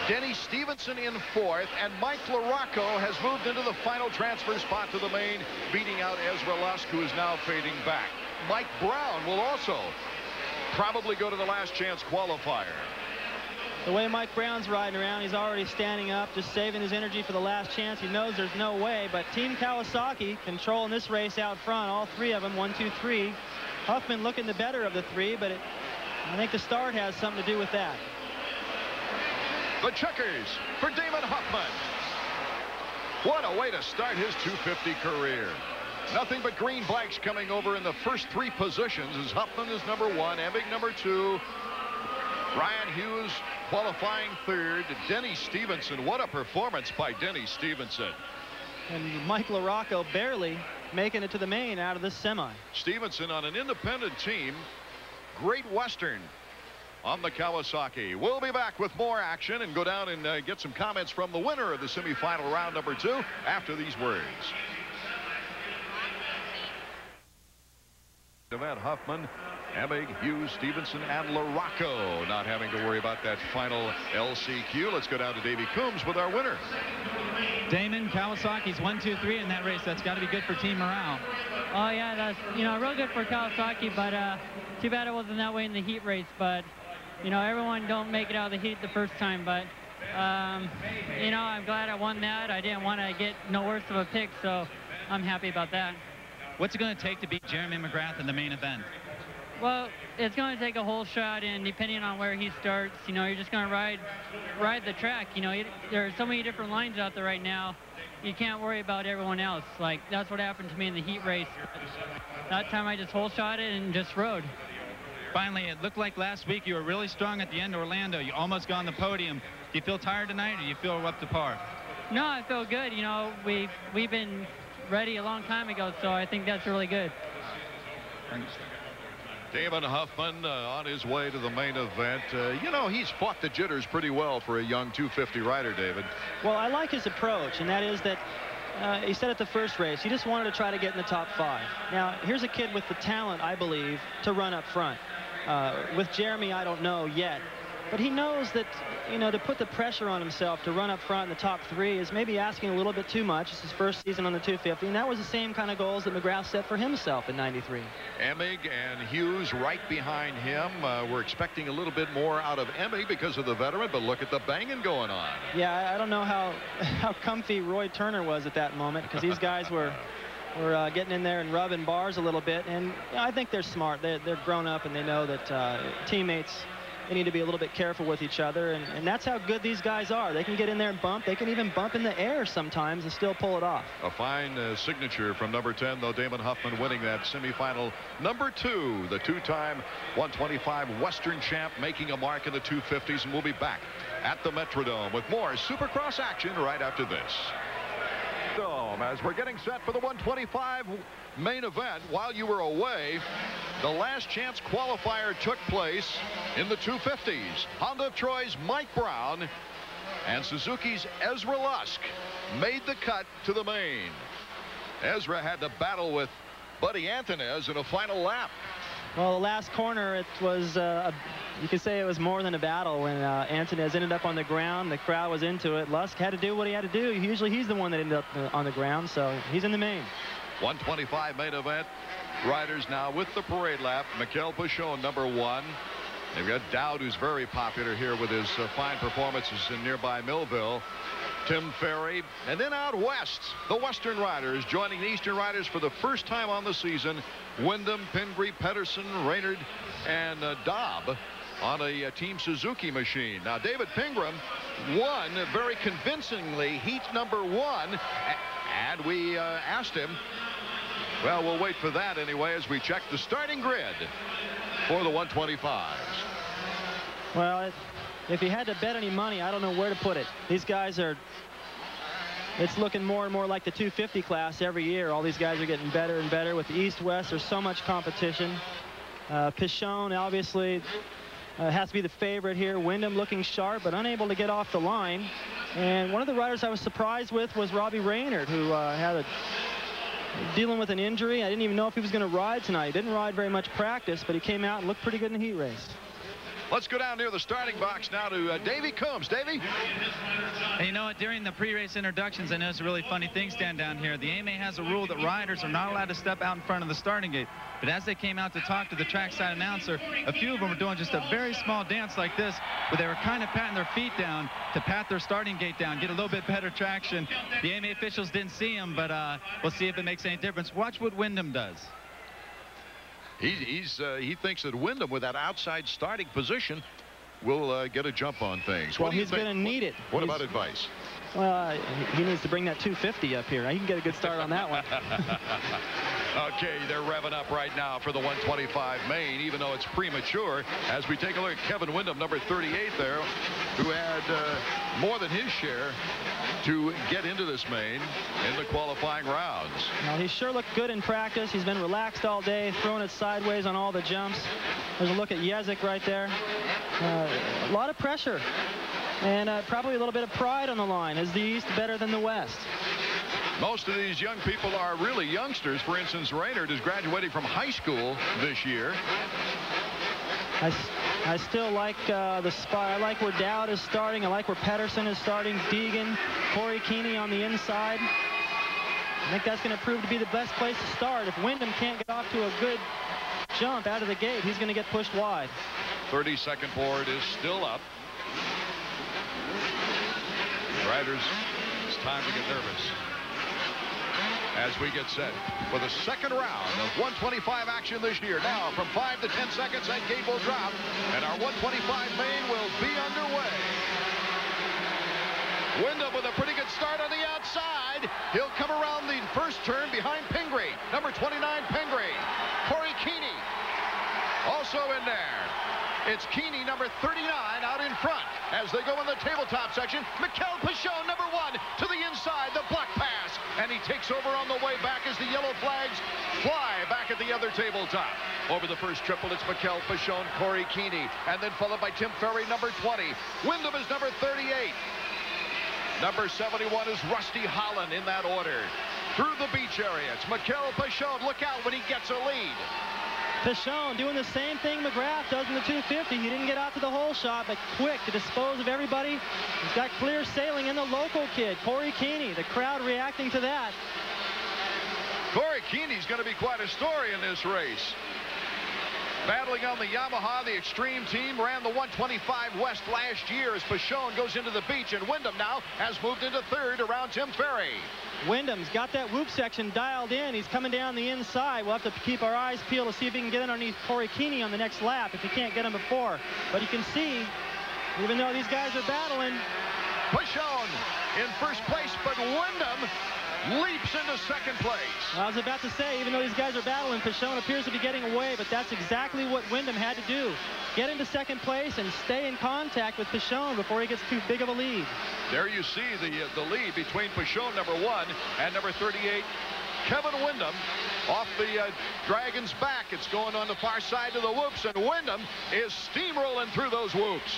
Denny Stevenson in 4th. And Mike LaRocco has moved into the final transfer spot to the main, beating out Ezra Lusk, who is now fading back. Mike Brown will also probably go to the last chance qualifier. The way Mike Brown's riding around, he's already standing up, just saving his energy for the last chance. He knows there's no way, but Team Kawasaki controlling this race out front, all 3 of them, 1, 2, 3. Huffman looking the better of the 3, but I think the start has something to do with that. The checkers for Damon Huffman. What a way to start his 250 career. Nothing but green blanks coming over in the first 3 positions as Huffman is number 1, Emig number 2. Ryan Hughes qualifying 3rd. Denny Stevenson. What a performance by Denny Stevenson. And Mike LaRocco barely making it to the main out of this semi. Stevenson on an independent team. Great Western on the Kawasaki. We'll be back with more action and go down and get some comments from the winner of the semifinal round number 2 after these words. Event Huffman, Emig, Hughes, Stevenson, and LaRocco not having to worry about that final LCQ. Let's go down to Davey Coombs with our winner. Damon, Kawasaki's 1, 2, 3 in that race. That's got to be good for team morale. Oh yeah, that's real good for Kawasaki, but too bad it wasn't that way in the heat race. But everyone don't make it out of the heat the first time. But I'm glad I won that. I didn't want to get no worse of a pick, so I'm happy about that. What's it going to take to beat Jeremy McGrath in the main event? Well, it's going to take a whole shot, and depending on where he starts, you're just going to ride the track. There are so many different lines out there right now. You can't worry about everyone else. Like, that's what happened to me in the heat race. That time I just whole shot it and just rode. Finally, it looked like last week you were really strong at the end of Orlando. You almost got on the podium. Do you feel tired tonight, or do you feel up to par? No, I feel good. We've been ready a long time ago, so I think that's really good. Thanks. Damon Huffman on his way to the main event. He's fought the jitters pretty well for a young 250 rider, David. Well, I like his approach, and that is that he said at the first race, he just wanted to try to get in the top 5. Now, here's a kid with the talent, I believe, to run up front. With Jeremy, I don't know yet. But he knows that, to put the pressure on himself to run up front in the top 3 is maybe asking a little bit too much. It's his first season on the 250, and that was the same kind of goals that McGrath set for himself in '93. Emig and Hughes right behind him. We're expecting a little bit more out of Emig because of the veteran, but look at the banging going on. Yeah, I don't know how comfy Roy Turner was at that moment, because these guys were getting in there and rubbing bars a little bit, and I think they're smart. They're grown up, and they know that teammates, they need to be a little bit careful with each other, and that's how good these guys are. They can get in there and bump. They can even bump in the air sometimes and still pull it off. A fine signature from number 10, though. Damon Huffman winning that semifinal number 2, the 2-time 125 Western champ, making a mark in the 250s, and we'll be back at the Metrodome with more Supercross action right after this. As we're getting set for the 125 main event, while you were away, the last chance qualifier took place in the 250s. Honda of Troy's Mike Brown and Suzuki's Ezra Lusk made the cut to the main. Ezra had to battle with Buddy Antunez in a final lap. Well, the last corner, it was, you could say it was more than a battle when Antunez ended up on the ground. The crowd was into it. Lusk had to do what he had to do. Usually he's the one that ended up on the ground, so he's in the main. 125 main event. Riders now with the parade lap. Mikel Pichon, number 1. They've got Dowd, who's very popular here with his fine performances in nearby Millville. Tim Ferry, and then out west, the Western riders joining the Eastern riders for the first time on the season. Wyndham, Pingree, Pedersen, Raynard, and Dobb on a Team Suzuki machine. Now, David Pingree won very convincingly heat number 1, and we asked him, well, we'll wait for that anyway as we check the starting grid for the 125s. Well, if he had to bet any money, I don't know where to put it. These guys are, it's looking more and more like the 250 class every year. All these guys are getting better and better. With the East-West, there's so much competition. Pichon, obviously, has to be the favorite here. Wyndham looking sharp, but unable to get off the line. And one of the riders I was surprised with was Robbie Raynard, who dealing with an injury. I didn't even know if he was going to ride tonight. He didn't ride very much practice, but he came out and looked pretty good in the heat race. Let's go down near the starting box now to Davey Coombs. Davey? And you know what? During the pre-race introductions, I noticed a really funny thing stand down here. The AMA has a rule that riders are not allowed to step out in front of the starting gate. But as they came out to talk to the trackside announcer, a few of them were doing just a very small dance like this, where they were kind of patting their feet down to pat their starting gate down, get a little bit better traction. The AMA officials didn't see them, but we'll see if it makes any difference. Watch what Wyndham does. He thinks that Wyndham, with that outside starting position, will get a jump on things. Well, What do you he's think? going to need it. What about advice? Well, he needs to bring that 250 up here. He can get a good start on that one. Okay, they're revving up right now for the 125 main, even though it's premature. As we take a look at Kevin Windham, number 38 there, who had more than his share to get into this main in the qualifying rounds. Well, he sure looked good in practice. He's been relaxed all day, throwing it sideways on all the jumps. There's a look at Jezik right there. A lot of pressure. And probably a little bit of pride on the line. Is the East better than the West? Most of these young people are really youngsters. For instance, Raynard is graduating from high school this year. I still like the spot. I like where Dowd is starting. I like where Pedersen is starting. Deegan, Corey Keeney on the inside. I think that's going to prove to be the best place to start. If Windham can't get off to a good jump out of the gate, he's going to get pushed wide. 32nd board is still up. Riders, it's time to get nervous as we get set for the second round of 125 action this year. Now from 5 to 10 seconds, that gate will drop, and our 125 main will be underway. Windham with a pretty good start on the outside. He'll come around the first turn behind Pingree. Number 29, Pingree. Corey Keeney also in there. It's Keeney, number 39, out in front. As they go in the tabletop section, Mikel Pichon, number 1, to the inside, the block pass. And he takes over on the way back as the yellow flags fly back at the other tabletop. Over the first triple, it's Mikel Pichon, Corey Keeney, and then followed by Tim Ferry, number 20. Windham is number 38. Number 71 is Rusty Holland in that order. Through the beach area, it's Mikel Pichon. Look out when he gets a lead. Pichon doing the same thing McGrath does in the 250. He didn't get out to the hole shot, but quick to dispose of everybody. He's got clear sailing in the local kid, Corey Keeney. The crowd reacting to that. Corey Keeney's going to be quite a story in this race. Battling on the Yamaha, the Extreme team ran the 125 West last year as Pichon goes into the beach, and Windham now has moved into third around Tim Ferry. Windham's got that whoop section dialed in. He's coming down the inside. We'll have to keep our eyes peeled to see if he can get underneath Corey Keeney on the next lap if he can't get him before. But you can see, even though these guys are battling, Pichon in first place, but Windham leaps into second place. I was about to say, even though these guys are battling, Pichon appears to be getting away, but that's exactly what Windham had to do. Get into second place and stay in contact with Pichon before he gets too big of a lead. There you see the lead between Pichon, number 1, and number 38, Kevin Windham. Off the Dragon's back. It's going on the far side of the whoops, and Windham is steamrolling through those whoops.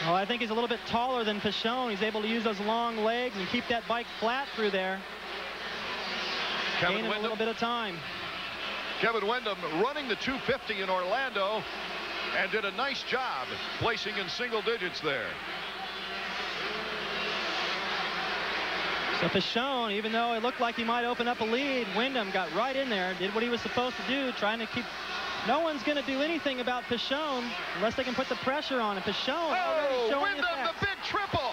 Well, I think he's a little bit taller than Pichon. He's able to use those long legs and keep that bike flat through there. Gaining a little bit of time. Kevin Windham running the 250 in Orlando and did a nice job placing in single digits there. So Pichon, even though it looked like he might open up a lead, Windham got right in there, did what he was supposed to do, trying to keep... No one's going to do anything about Pichon unless they can put the pressure on him. Pichon already showing Windham, the big triple.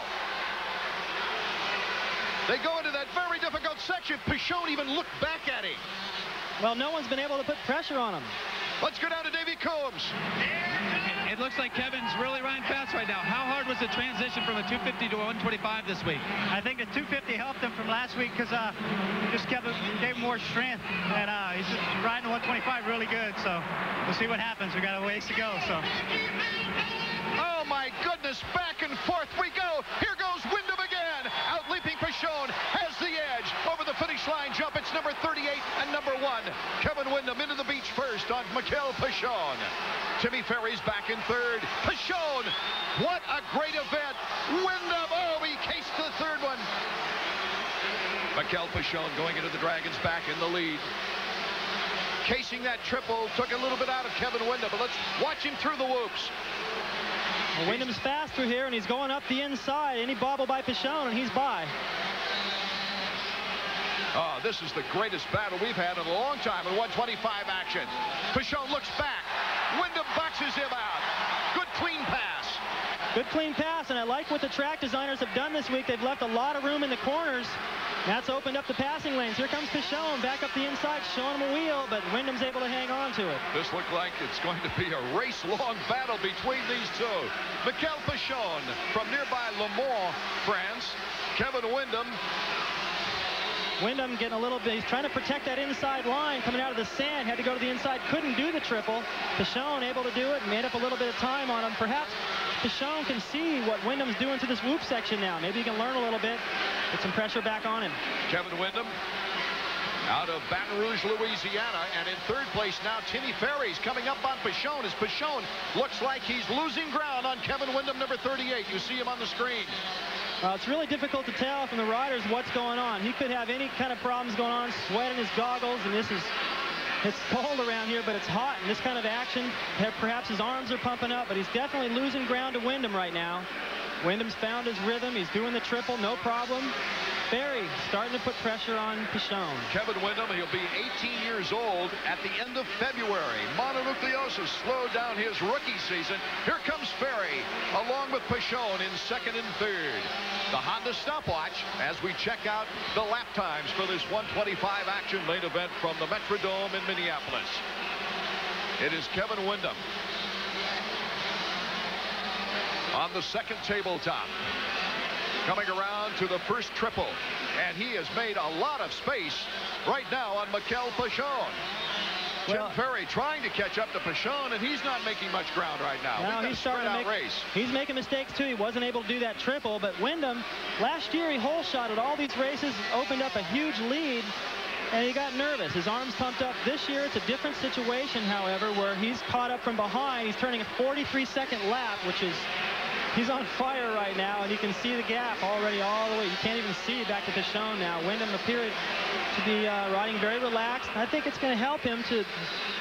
They go into that very difficult section. Pichon even looked back at him. Well, no one's been able to put pressure on him. Let's go down to Davey Combs. It looks like Kevin's really running fast right now. How hard was the transition from a 250 to a 125 this week? I think the 250 helped him from last week because just gave him more strength, and he's just riding the 125 really good. So we'll see what happens. We got a ways to go. So. Oh my goodness! Back and forth we go. Here goes Windham again. Out leaping Pichon has the edge over the finish line jump. It's number 38 and number 1. Kevin Windham into the beach first on Mikel Pichon. Timmy Ferry's back in third. Pichon, what a great event. Windham, oh, he cased the third one. Mikel Pichon going into the Dragons back in the lead. Casing that triple took a little bit out of Kevin Windham, but let's watch him through the whoops. Well, Windham's fast through here, and he's going up the inside. Any bobble by Pichon, and he's by. Oh, this is the greatest battle we've had in a long time in 125 action. Pichon looks back. Windham boxes him out. Good clean pass. Good clean pass, and I like what the track designers have done this week. They've left a lot of room in the corners. That's opened up the passing lanes. Here comes Pichon back up the inside, showing him a wheel, but Wyndham's able to hang on to it. This looked like it's going to be a race-long battle between these two. Mikel Pichon from nearby Le Mans, France. Kevin Wyndham. Wyndham getting a little bit, he's trying to protect that inside line coming out of the sand, had to go to the inside, couldn't do the triple. Pichon able to do it, made up a little bit of time on him. Perhaps Pichon can see what Wyndham's doing to this whoop section now. Maybe he can learn a little bit, put some pressure back on him. Kevin Wyndham out of Baton Rouge, Louisiana, and in third place now Timmy Ferry's coming up on Pichon as Pichon looks like he's losing ground on Kevin Wyndham, number 38. You see him on the screen. Well, it's really difficult to tell from the riders what's going on. He could have any kind of problems going on, sweat in his goggles, and it's cold around here, but it's hot in this kind of action. Perhaps his arms are pumping up, but he's definitely losing ground to Wyndham right now. Wyndham's found his rhythm. He's doing the triple, no problem. Ferry starting to put pressure on Pichon. Kevin Wyndham, he'll be 18 years old at the end of February. Mononucleosis slowed down his rookie season. Here comes Ferry along with Pichon in second and third. The Honda stopwatch as we check out the lap times for this 125 action main event from the Metrodome in Minneapolis. It is Kevin Wyndham on the second tabletop, coming around to the first triple, and he has made a lot of space right now on Mikel Pichon. Tim Ferry trying to catch up to Pichon, and he's not making much ground right now. Now he's starting to make race. He's making mistakes too. He wasn't able to do that triple, but Wyndham, last year he hole shot at all these races, opened up a huge lead, and he got nervous. His arms pumped up. This year it's a different situation, however, where he's caught up from behind. He's turning a 43-second lap, which is, he's on fire right now, and you can see the gap already all the way. You can't even see back to Pichon now. Wyndham appeared to be riding very relaxed. I think it's going to help him to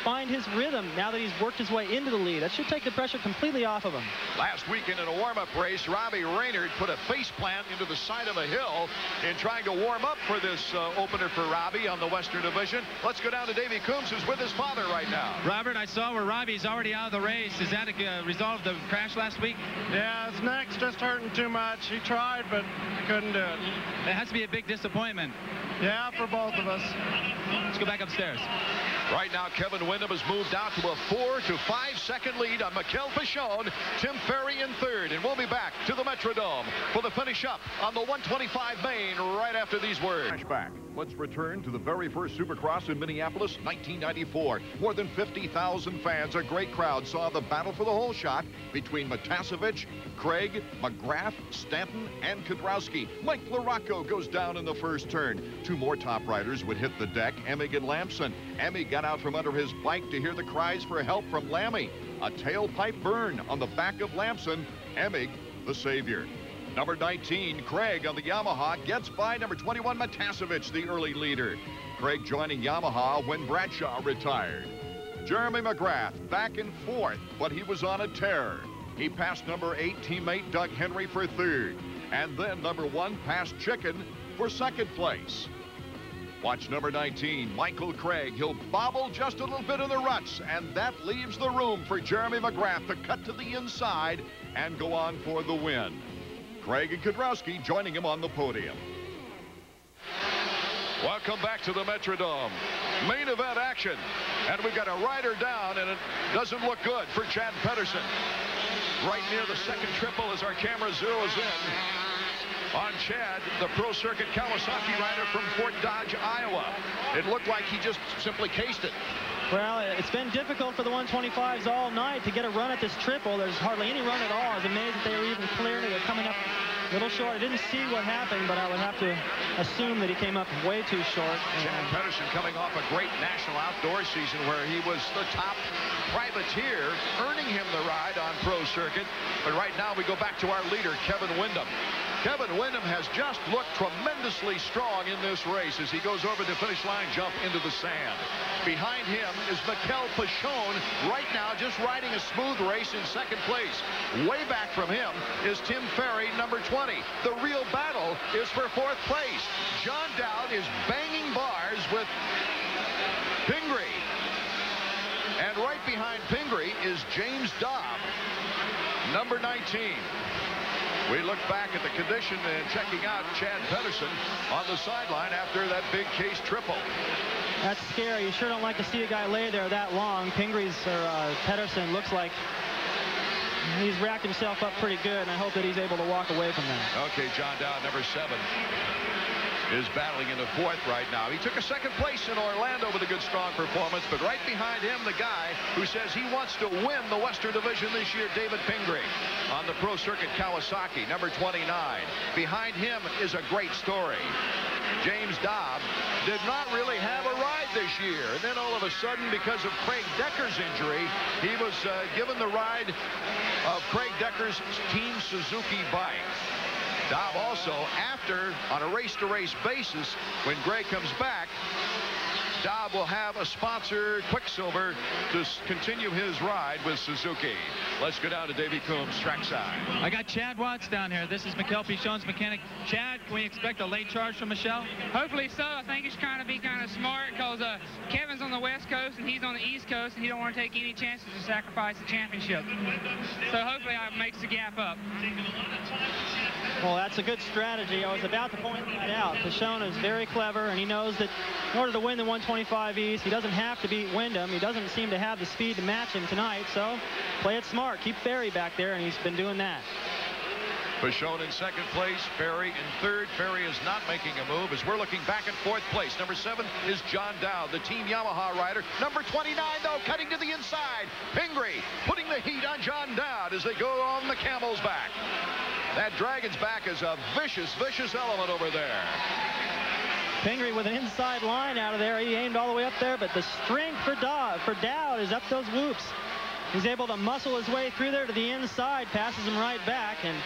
find his rhythm now that he's worked his way into the lead. That should take the pressure completely off of him. Last weekend in a warm-up race, Robbie Raynard put a face plant into the side of a hill in trying to warm up for this opener for Robbie on the Western Division. Let's go down to Davey Coombs, who's with his father right now. Robert, I saw where Robbie's already out of the race. Is that a result of the crash last week? Yeah, his neck's just hurting too much. He tried, but couldn't do it. It has to be a big disappointment. Yeah, for both of us. Let's go back upstairs. Right now, Kevin Wyndham has moved out to a 4 to 5 second lead on Mikel Pichon. Tim Ferry in third, and we'll be back to the Metrodome for the finish up on the 125 main right after these words. Flashback. Let's return to the very first Supercross in Minneapolis, 1994. More than 50,000 fans, a great crowd, saw the battle for the hole shot between Matasevich, Craig, McGrath, Stanton, and Kudrowski. Mike LaRocco goes down in the first turn. Two more top riders would hit the deck, Emig and Lamson. Emig got out from under his bike to hear the cries for help from Lammy. A tailpipe burn on the back of Lamson. Emig, the savior. Number 19, Craig on the Yamaha, gets by number 21, Matasevich, the early leader. Craig joining Yamaha when Bradshaw retired. Jeremy McGrath back in fourth, but he was on a tear. He passed number 8 teammate Doug Henry for third. And then number 1 passed Chicken for second place. Watch number 19, Michael Craig. He'll bobble just a little bit in the ruts, and that leaves the room for Jeremy McGrath to cut to the inside and go on for the win. Craig and Kudrowski joining him on the podium. Welcome back to the Metrodome. Main event action. And we've got a rider down, and it doesn't look good for Chad Pedersen. Right near the second triple as our camera zeroes in on Chad, the Pro Circuit Kawasaki rider from Fort Dodge, Iowa. It looked like he just simply cased it. Well, it's been difficult for the 125s all night to get a run at this triple. There's hardly any run at all. I was amazed that they were even clearing it. They're coming up a little short. I didn't see what happened, but I would have to assume that he came up way too short. Chad Pedersen coming off a great national outdoor season where he was the top privateer, earning him the ride on Pro Circuit. But right now we go back to our leader, Kevin Wyndham. Kevin Wyndham has just looked tremendously strong in this race as he goes over the finish line jump into the sand. Behind him is Mikel Pichon, right now just riding a smooth race in second place. Way back from him is Tim Ferry, number 20. The real battle is for fourth place. John Dowd is banging bars with Pingree. And right behind Pingree is James Dobb, number 19. We look back at the condition and checking out Chad Pedersen on the sideline after that big case triple. That's scary. You sure don't like to see a guy lay there that long. Pedersen looks like he's racked himself up pretty good, and I hope that he's able to walk away from that. Okay, John Dowd, number 7, is battling in the 4th right now. He took a 2nd place in Orlando with a good, strong performance, but right behind him, the guy who says he wants to win the Western Division this year, David Pingree, on the Pro Circuit Kawasaki, number 29. Behind him is a great story. James Dobb did not really have a ride this year, and then all of a sudden, because of Craig Decker's injury, he was given the ride of Craig Decker's Team Suzuki bike. Dobb also, on a race-to-race basis, when Gray comes back, Dobb will have a sponsor, Quicksilver, to continue his ride with Suzuki. Let's go down to Davey Coombs, trackside. I got Chad Watts down here. This is Mikel Pichon's mechanic. Chad, can we expect a late charge from Michel? Hopefully so. I think he's trying to be kind of smart because Kevin's on the West Coast and he's on the East Coast, and he don't want to take any chances to sacrifice the championship. So hopefully it makes the gap up. Well, that's a good strategy. I was about to point that out. Pichon is very clever, and he knows that in order to win the 125 East, he doesn't have to beat Wyndham. He doesn't seem to have the speed to match him tonight, so play it smart. Keep Ferry back there, and he's been doing that. Pichon in 2nd place, Ferry in 3rd. Ferry is not making a move as we're looking back at 4th place. Number 7 is John Dowd, the Team Yamaha rider. Number 29, though, cutting to the inside. Pingree putting the heat on John Dowd as they go on the camel's back. That Dragon's back is a vicious, vicious element over there. Pingree with an inside line out of there. He aimed all the way up there, but the strength for Dowd is up those whoops. He's able to muscle his way through there to the inside, passes him right back, and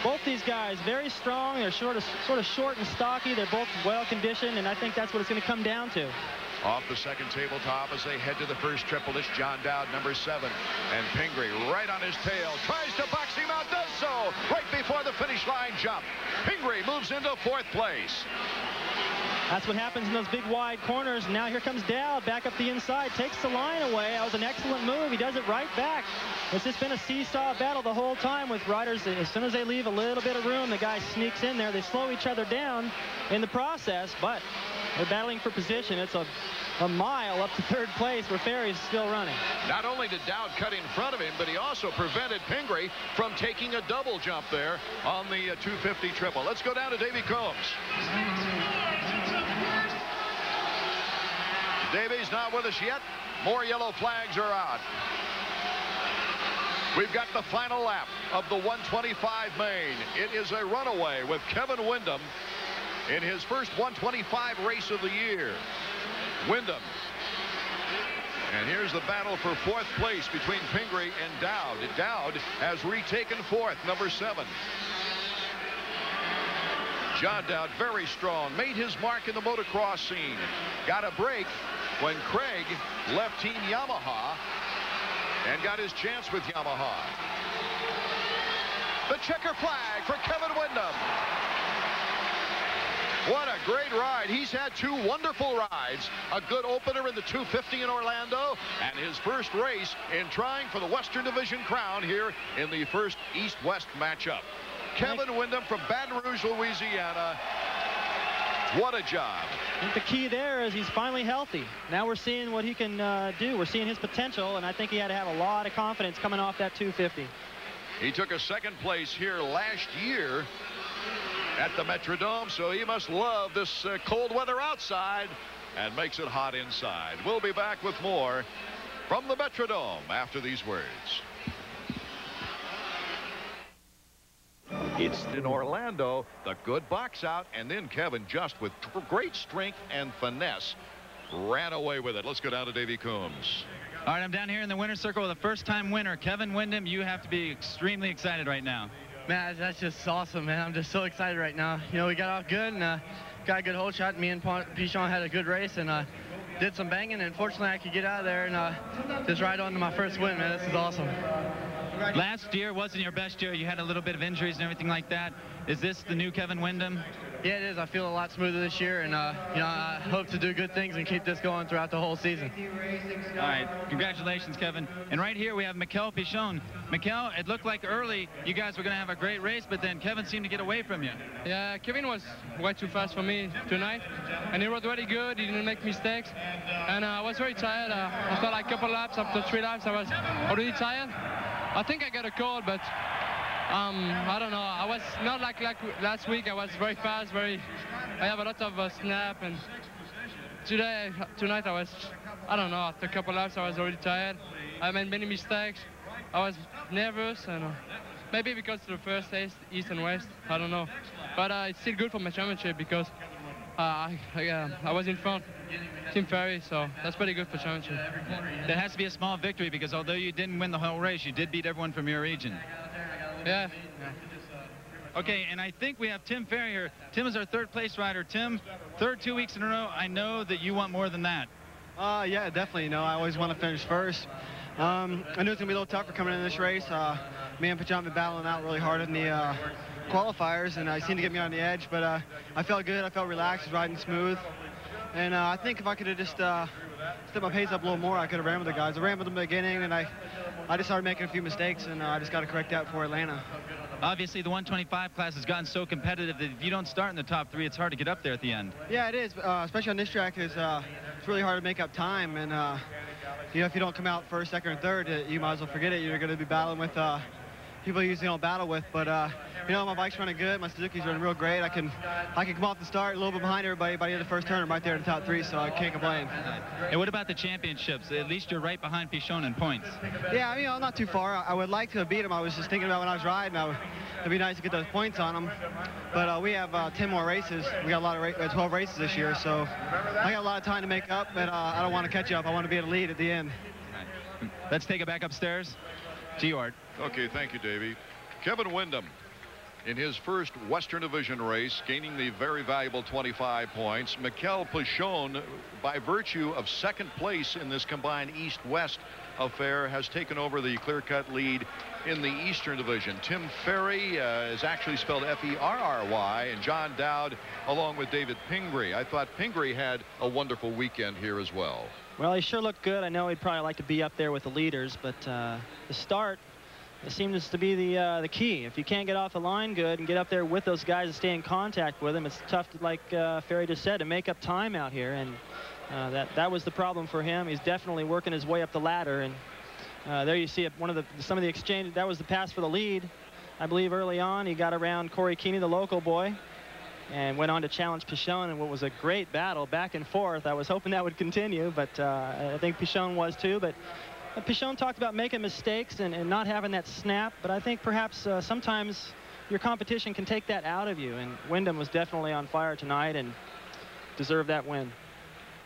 both these guys very strong. They're sort of short and stocky. They're both well conditioned, and I think that's what it's going to come down to. Off the 2nd tabletop as they head to the 1st triple. This John Dowd, number 7, and Pingree right on his tail, tries to box him out, does so right before the finish line jump. Pingree moves into 4th place. That's what happens in those big wide corners. Now here comes Dowd back up the inside, takes the line away. That was an excellent move. He does it right back. It's just been a seesaw battle the whole time with riders. As soon as they leave a little bit of room, the guy sneaks in there. They slow each other down in the process, but they're battling for position. It's a mile up to 3rd place where Ferry's still running. Not only did Dowd cut in front of him, but he also prevented Pingree from taking a double jump there on the 250 triple. Let's go down to Davey Combs. Davey's not with us yet. More yellow flags are out. We've got the final lap of the 125 main. It is a runaway with Kevin Wyndham in his first 125 race of the year. Wyndham. And here's the battle for 4th place between Pingree and Dowd. Dowd has retaken 4th, number 7. John Dowd, very strong, made his mark in the motocross scene. Got a break when Craig left Team Yamaha and got his chance with Yamaha. The checker flag for Kevin Wyndham. What a great ride. He's had 2 wonderful rides. A good opener in the 250 in Orlando, and his first race in trying for the Western Division crown here in the first East-West matchup. Kevin Wyndham from Baton Rouge, Louisiana. What a job. I think the key there is he's finally healthy. Now we're seeing what he can do. We're seeing his potential, and I think he had to have a lot of confidence coming off that 250. He took a 2nd place here last year at the Metrodome, so he must love this cold weather outside and makes it hot inside. We'll be back with more from the Metrodome after these words. It's in Orlando, the good box out, and then Kevin, just with great strength and finesse, ran away with it. Let's go down to Davey Coombs. All right, I'm down here in the winner's circle with a first-time winner, Kevin Wyndham. You have to be extremely excited right now. Man, that's just awesome, man. I'm just so excited right now. You know, we got off good and got a good hole shot. Me and Pichon had a good race and did some banging, and fortunately I could get out of there and just ride on to my first win, man. This is awesome. Last year wasn't your best year. You had a little bit of injuries and everything like that. Is this the new Kevin Wyndham? Yeah, it is. I feel a lot smoother this year, and you know, I hope to do good things and keep this going throughout the whole season. All right, congratulations, Kevin. And right here we have Mikel Pichon. Mikel, it looked like early you guys were going to have a great race, but then Kevin seemed to get away from you. Yeah, Kevin was way too fast for me tonight, and he rode really good. He didn't make mistakes, and I was very tired. After like a couple laps, after 3 laps, I was already tired. I think I got a cold, but I don't know. I was not like last week. I was very fast, I have a lot of snap, and tonight I was, I don't know, after a couple laps I was already tired. I made many mistakes. I was nervous, and maybe because of the first race, East and West, I don't know. But it's still good for my championship because I was in front, Team Ferry, so that's pretty good for championship. That has to be a small victory because although you didn't win the whole race, you did beat everyone from your region. Yeah. Okay, and I think we have Tim Ferry here. Tim is our third place rider. Tim, third 2 weeks in a row. I know that you want more than that. Yeah, definitely. You know, I always want to finish first. I knew it was going to be a little tougher coming in this race. Me and Pichon have been battling out really hard in the qualifiers, and I seemed to get me on the edge, but I felt good. I felt relaxed, was riding smooth. And I think if I could have just stepped my pace up a little more, I could have ran with the guys. I ran with them in the beginning, and I just started making a few mistakes, and I just got to correct that for Atlanta. Obviously, the 125 class has gotten so competitive that if you don't start in the top 3, it's hard to get up there at the end. Yeah, it is, especially on this track. It's really hard to make up time, and you know, if you don't come out first, second, or third, you might as well forget it. You're going to be battling with people you usually don't battle with. But you know, my bike's running good. My Suzuki's running real great. I can come off the start a little bit behind everybody by the end of the first turn. I'm right there in the top 3, so I can't complain. And what about the championships? At least you're right behind Pichon in points. Yeah, I mean, I'm not too far. I would like to beat him. I was just thinking about when I was riding. It'd be nice to get those points on him. But we have 10 more races. We got a lot of 12 races this year, so I got a lot of time to make up. But I don't want to catch up. I want to be in the lead at the end. Right. Let's take it back upstairs to you, Art. Okay, thank you, Davey. Kevin Windham, in his first Western Division race, gaining the very valuable 25 points. Mikel Pichon, by virtue of second place in this combined East-West affair, has taken over the clear-cut lead in the Eastern Division. Tim Ferry is actually spelled F-E-R-R-Y, and John Dowd along with David Pingree. I thought Pingree had a wonderful weekend here as well. Well, he sure looked good. I know he'd probably like to be up there with the leaders, but the start, it seems to be the key. If you can't get off the line good and get up there with those guys and stay in contact with them, it's tough, to, like Ferry just said, to make up time out here. And that was the problem for him. He's definitely working his way up the ladder. And there you see some of the exchange. That was the pass for the lead. I believe early on he got around Corey Keeney, the local boy, and went on to challenge Pichon in what was a great battle back and forth. I was hoping that would continue, but I think Pichon was too. But Pichon talked about making mistakes and not having that snap, but I think perhaps sometimes your competition can take that out of you, and Windham was definitely on fire tonight and deserved that win.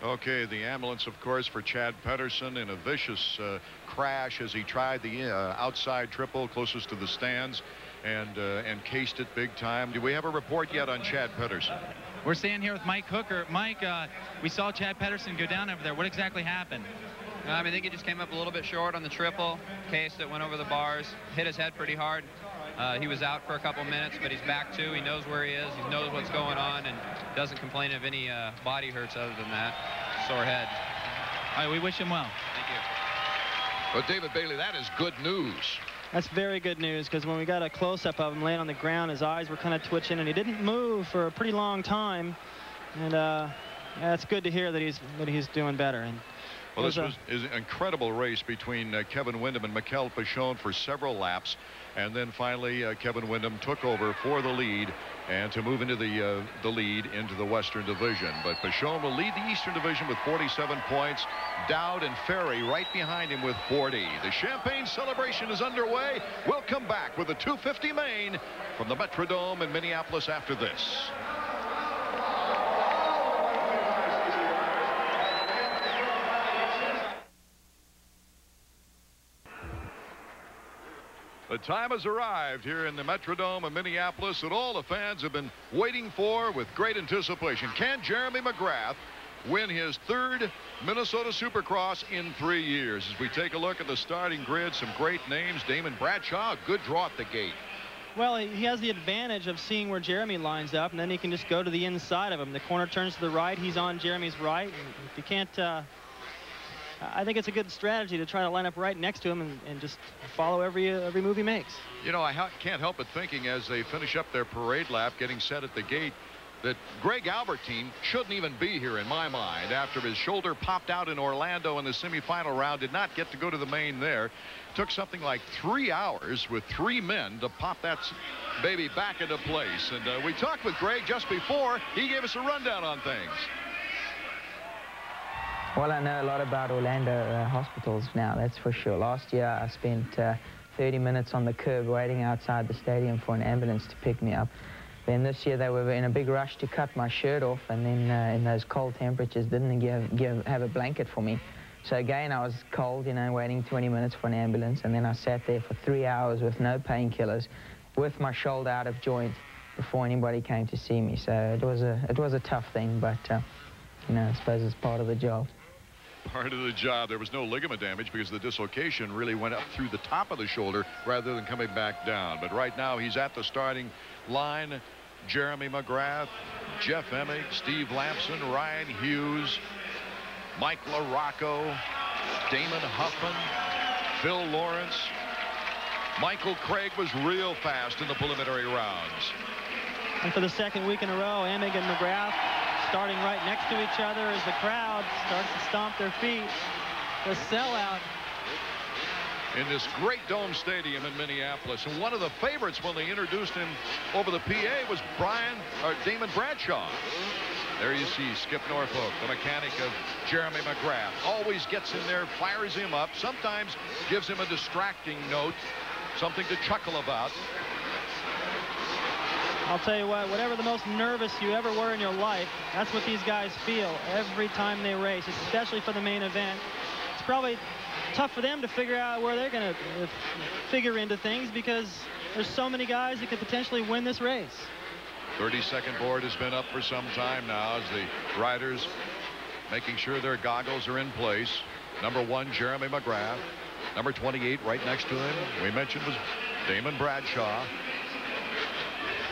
Okay, the ambulance, of course, for Chad Pedersen in a vicious crash as he tried the outside triple closest to the stands and cased it big time. Do we have a report yet on Chad Pedersen? We're staying here with Mike Hooker. Mike, we saw Chad Pedersen go down over there. What exactly happened? I think he just came up a little bit short on the triple, cased it, went over the bars, hit his head pretty hard. He was out for a couple minutes, but he's back too. He knows where he is. He knows what's going on and doesn't complain of any body hurts other than that. Sore head. All right, we wish him well. Thank you. But David Bailey, that is good news. That's very good news, because when we got a close-up of him laying on the ground, his eyes were kind of twitching, and he didn't move for a pretty long time. And yeah, it's good to hear that he's doing better. And well, this was an incredible race between Kevin Windham and Mikel Pichon for several laps. And then finally, Kevin Windham took over for the lead and to move into the lead into the Western Division. But Pichon will lead the Eastern Division with 47 points. Dowd and Ferry right behind him with 40. The champagne celebration is underway. We'll come back with the 250 main from the Metrodome in Minneapolis after this. The time has arrived here in the Metrodome of Minneapolis that all the fans have been waiting for with great anticipation. Can Jeremy McGrath win his third Minnesota Supercross in 3 years? As we take a look at the starting grid, some great names. Damon Bradshaw, a good draw at the gate. Well, he has the advantage of seeing where Jeremy lines up, and then he can just go to the inside of him. The corner turns to the right. He's on Jeremy's right. And if you can't, I think it's a good strategy to try to line up right next to him and just follow every move he makes. You know, I can't help but thinking as they finish up their parade lap, getting set at the gate, that Greg Albertine shouldn't even be here in my mind after his shoulder popped out in Orlando in the semifinal round. Did not get to go to the main there. Took something like 3 hours with 3 men to pop that baby back into place. And we talked with Greg just before. He gave us a rundown on things. Well, I know a lot about Orlando hospitals now, that's for sure. Last year I spent 30 minutes on the curb waiting outside the stadium for an ambulance to pick me up. Then this year they were in a big rush to cut my shirt off, and then in those cold temperatures didn't have a blanket for me. So again, I was cold, you know, waiting 20 minutes for an ambulance, and then I sat there for 3 hours with no painkillers, with my shoulder out of joint before anybody came to see me. So it was a tough thing, but you know, I suppose it's part of the job. Part of the job. There was no ligament damage because the dislocation really went up through the top of the shoulder rather than coming back down. But right now he's at the starting line. Jeremy McGrath, Jeff Emig, Steve Lampson, Ryan Hughes, Mike LaRocco, Damon Huffman, Phil Lawrence. Michael Craig was real fast in the preliminary rounds. And for the second week in a row, Emig and McGrath starting right next to each other as the crowd starts to stomp their feet. The sellout. In this great dome stadium in Minneapolis. And one of the favorites when they introduced him over the PA was Damon Bradshaw. There you see Skip Norfolk, the mechanic of Jeremy McGrath. Always gets in there, fires him up, sometimes gives him a distracting note, something to chuckle about. I'll tell you what, whatever the most nervous you ever were in your life, that's what these guys feel every time they race, especially for the main event. It's probably tough for them to figure out where they're going to figure into things because there's so many guys that could potentially win this race. 30-second board has been up for some time now as the riders making sure their goggles are in place. Number 1, Jeremy McGrath. Number 28 right next to him, we mentioned, was Damon Bradshaw.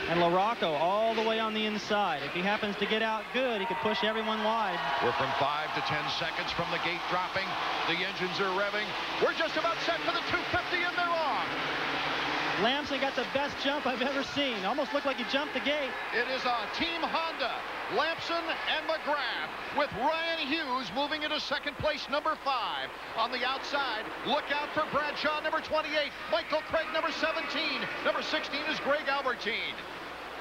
And LaRocco all the way on the inside. If he happens to get out good, he could push everyone wide. We're from 5 to 10 seconds from the gate dropping. The engines are revving. We're just about set for the 250, and they're off. Lampson got the best jump I've ever seen. Almost looked like he jumped the gate. It is a Team Honda. Lampson and McGrath with Ryan Hughes moving into second place, number 5. On the outside, look out for Bradshaw, number 28. Michael Craig, number 17. Number 16 is Greg Albertine.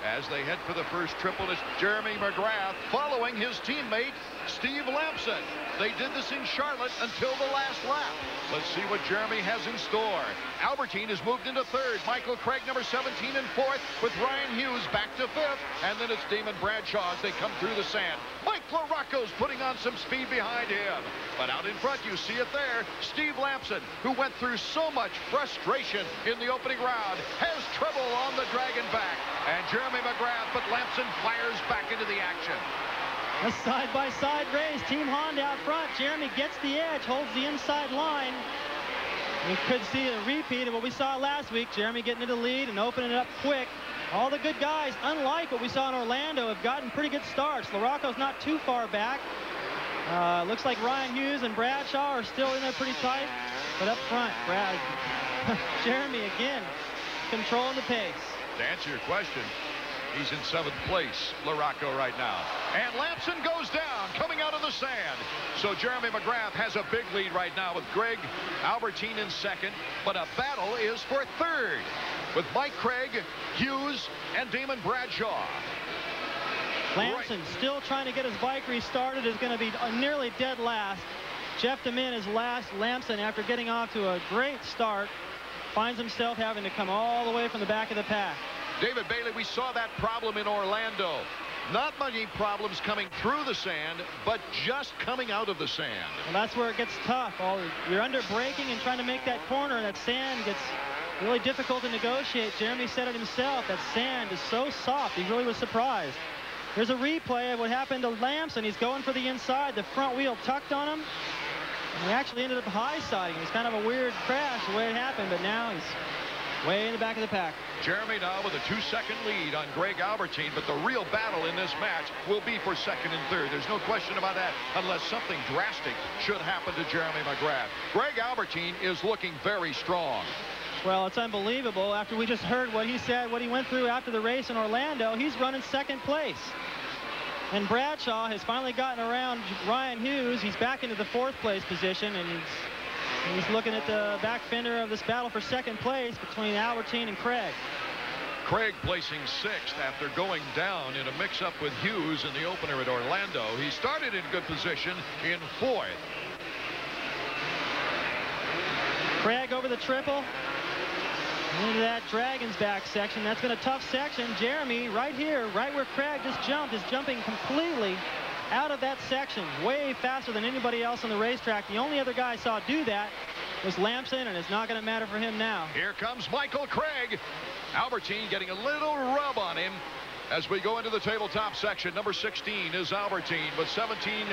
As they head for the first triple, it's Jeremy McGrath following his teammate, Steve Lampson. They did this in Charlotte until the last lap. Let's see what Jeremy has in store. Albertine has moved into third. Michael Craig, number 17, in fourth, with Ryan Hughes back to fifth. And then it's Damon Bradshaw as they come through the sand. Mike LaRocco's putting on some speed behind him. But out in front, you see it there, Steve Lampson, who went through so much frustration in the opening round, has trouble on the dragon back. And Jeremy McGrath, but Lampson fires back into the action. A side-by-side race. Team Honda out front. Jeremy gets the edge, holds the inside line. We could see a repeat of what we saw last week. Jeremy getting into the lead and opening it up quick. All the good guys, unlike what we saw in Orlando, have gotten pretty good starts. LaRocco's not too far back. Looks like Ryan Hughes and Bradshaw are still in there pretty tight. But up front, Jeremy again controlling the pace. To answer your question, he's in 7th place, LaRocco right now. And Lampson goes down, coming out of the sand. So Jeremy McGrath has a big lead right now with Greg Albertine in second. But a battle is for third with Mike Craig, Hughes, and Damon Bradshaw. Lampson still trying to get his bike restarted, is going to be nearly dead last. Jeff DeMint is last. Lampson, after getting off to a great start, finds himself having to come all the way from the back of the pack. David Bailey, we saw that problem in Orlando. Not many problems coming through the sand, but just coming out of the sand. Well, that's where it gets tough. You're under braking and trying to make that corner. That sand gets really difficult to negotiate. Jeremy said it himself. That sand is so soft. He really was surprised. Here's a replay of what happened to Lampson. He's going for the inside. The front wheel tucked on him. And he actually ended up high-siding. It was kind of a weird crash the way it happened, but now he's way in the back of the pack. Jeremy now with a 2-second lead on Greg Albertine, but the real battle in this match will be for second and third. There's no question about that, unless something drastic should happen to Jeremy McGrath. Greg Albertine is looking very strong. Well, it's unbelievable. After we just heard what he said, what he went through after the race in Orlando, he's running second place. And Bradshaw has finally gotten around Ryan Hughes. He's back into the 4th place position, and he's looking at the back fender of this battle for second place between Albertine and Craig. Craig placing 6th after going down in a mix-up with Hughes in the opener at Orlando. He started in good position in 4th. Craig over the triple. Into that Dragon's back section. That's been a tough section. Jeremy right here, right where Craig just jumped, is jumping completely out of that section, way faster than anybody else on the racetrack. The only other guy I saw do that was Lamson, and it's not going to matter for him now. Here comes Michael Craig. Albertine getting a little rub on him as we go into the tabletop section. Number 16 is Albertine, but 17...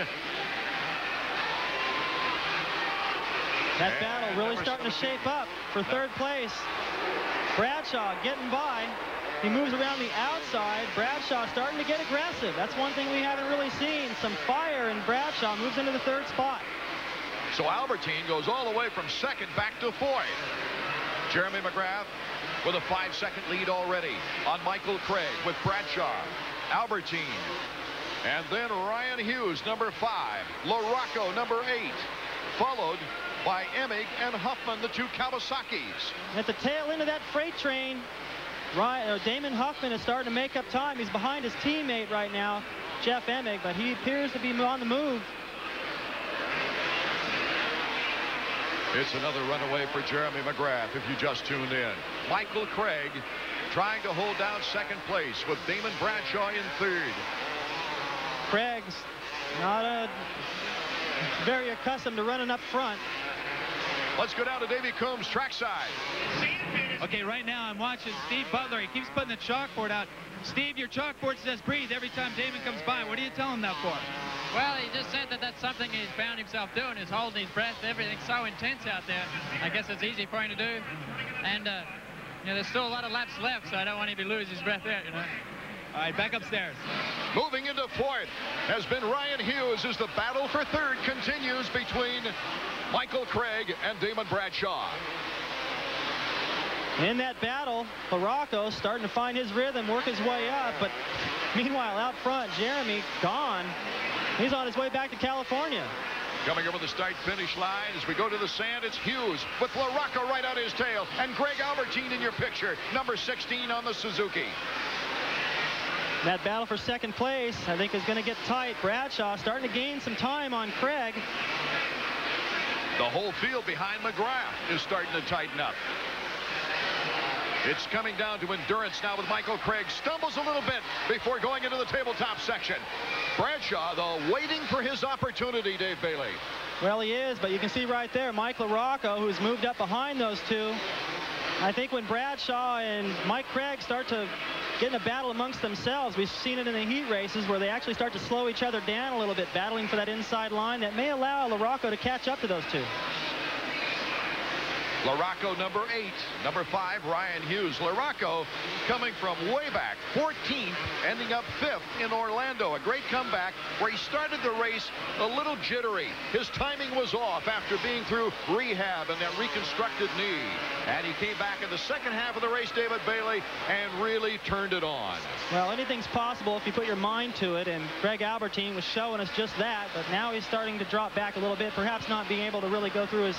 That battle really starting to shape up for 3rd place. Bradshaw getting by. He moves around the outside. Bradshaw starting to get aggressive. That's one thing we haven't really seen. Some fire, and Bradshaw moves into the 3rd spot. So Albertine goes all the way from 2nd back to 4th. Jeremy McGrath with a 5-second lead already on Michael Craig with Bradshaw, Albertine, and then Ryan Hughes, number 5, LaRocco, number 8, followed by Emig and Huffman, the 2 Kawasaki's. At the tail end of that freight train, Damon Huffman is starting to make up time. He's behind his teammate right now, Jeff Emig, but he appears to be on the move. It's another runaway for Jeremy McGrath if you just tuned in. Michael Craig trying to hold down 2nd place with Damon Bradshaw in 3rd. Craig's not very accustomed to running up front. Let's go down to Davey Coombs trackside. Okay, right now I'm watching Steve Butler. He keeps putting the chalkboard out. Steve, your chalkboard says breathe every time Damon comes by. What are you telling him that for? Well, he just said that that's something he's found himself doing, is holding his breath. Everything's so intense out there. I guess it's easy for him to do. And, you know, there's still a lot of laps left, so I don't want him to lose his breath there, you know. All right, back upstairs. Moving into 4th has been Ryan Hughes as the battle for 3rd continues between Michael Craig and Damon Bradshaw. In that battle, LaRocco starting to find his rhythm, work his way up, but meanwhile out front, Jeremy gone. He's on his way back to California. Coming over the start-finish line as we go to the sand, it's Hughes with LaRocco right on his tail, and Greg Albertine in your picture, number 16 on the Suzuki. That battle for 2nd place, I think, is going to get tight. Bradshaw starting to gain some time on Craig. The whole field behind McGrath is starting to tighten up. It's coming down to endurance now with Michael Craig. Stumbles a little bit before going into the tabletop section. Bradshaw, though, waiting for his opportunity, Dave Bailey. Well, he is, but you can see right there, Mike LaRocco, who's moved up behind those 2. I think when Bradshaw and Mike Craig start to get in a battle amongst themselves, we've seen it in the heat races where they actually start to slow each other down a little bit, battling for that inside line that may allow LaRocco to catch up to those 2. LaRocco, number 8. Number 5, Ryan Hughes. LaRocco coming from way back, 14th, ending up 5th in Orlando. A great comeback where he started the race a little jittery. His timing was off after being through rehab and that reconstructed knee. And he came back in the 2nd half of the race, David Bailey, and really turned it on. Well, anything's possible if you put your mind to it, and Greg Albertine was showing us just that, but now he's starting to drop back a little bit, perhaps not being able to really go through his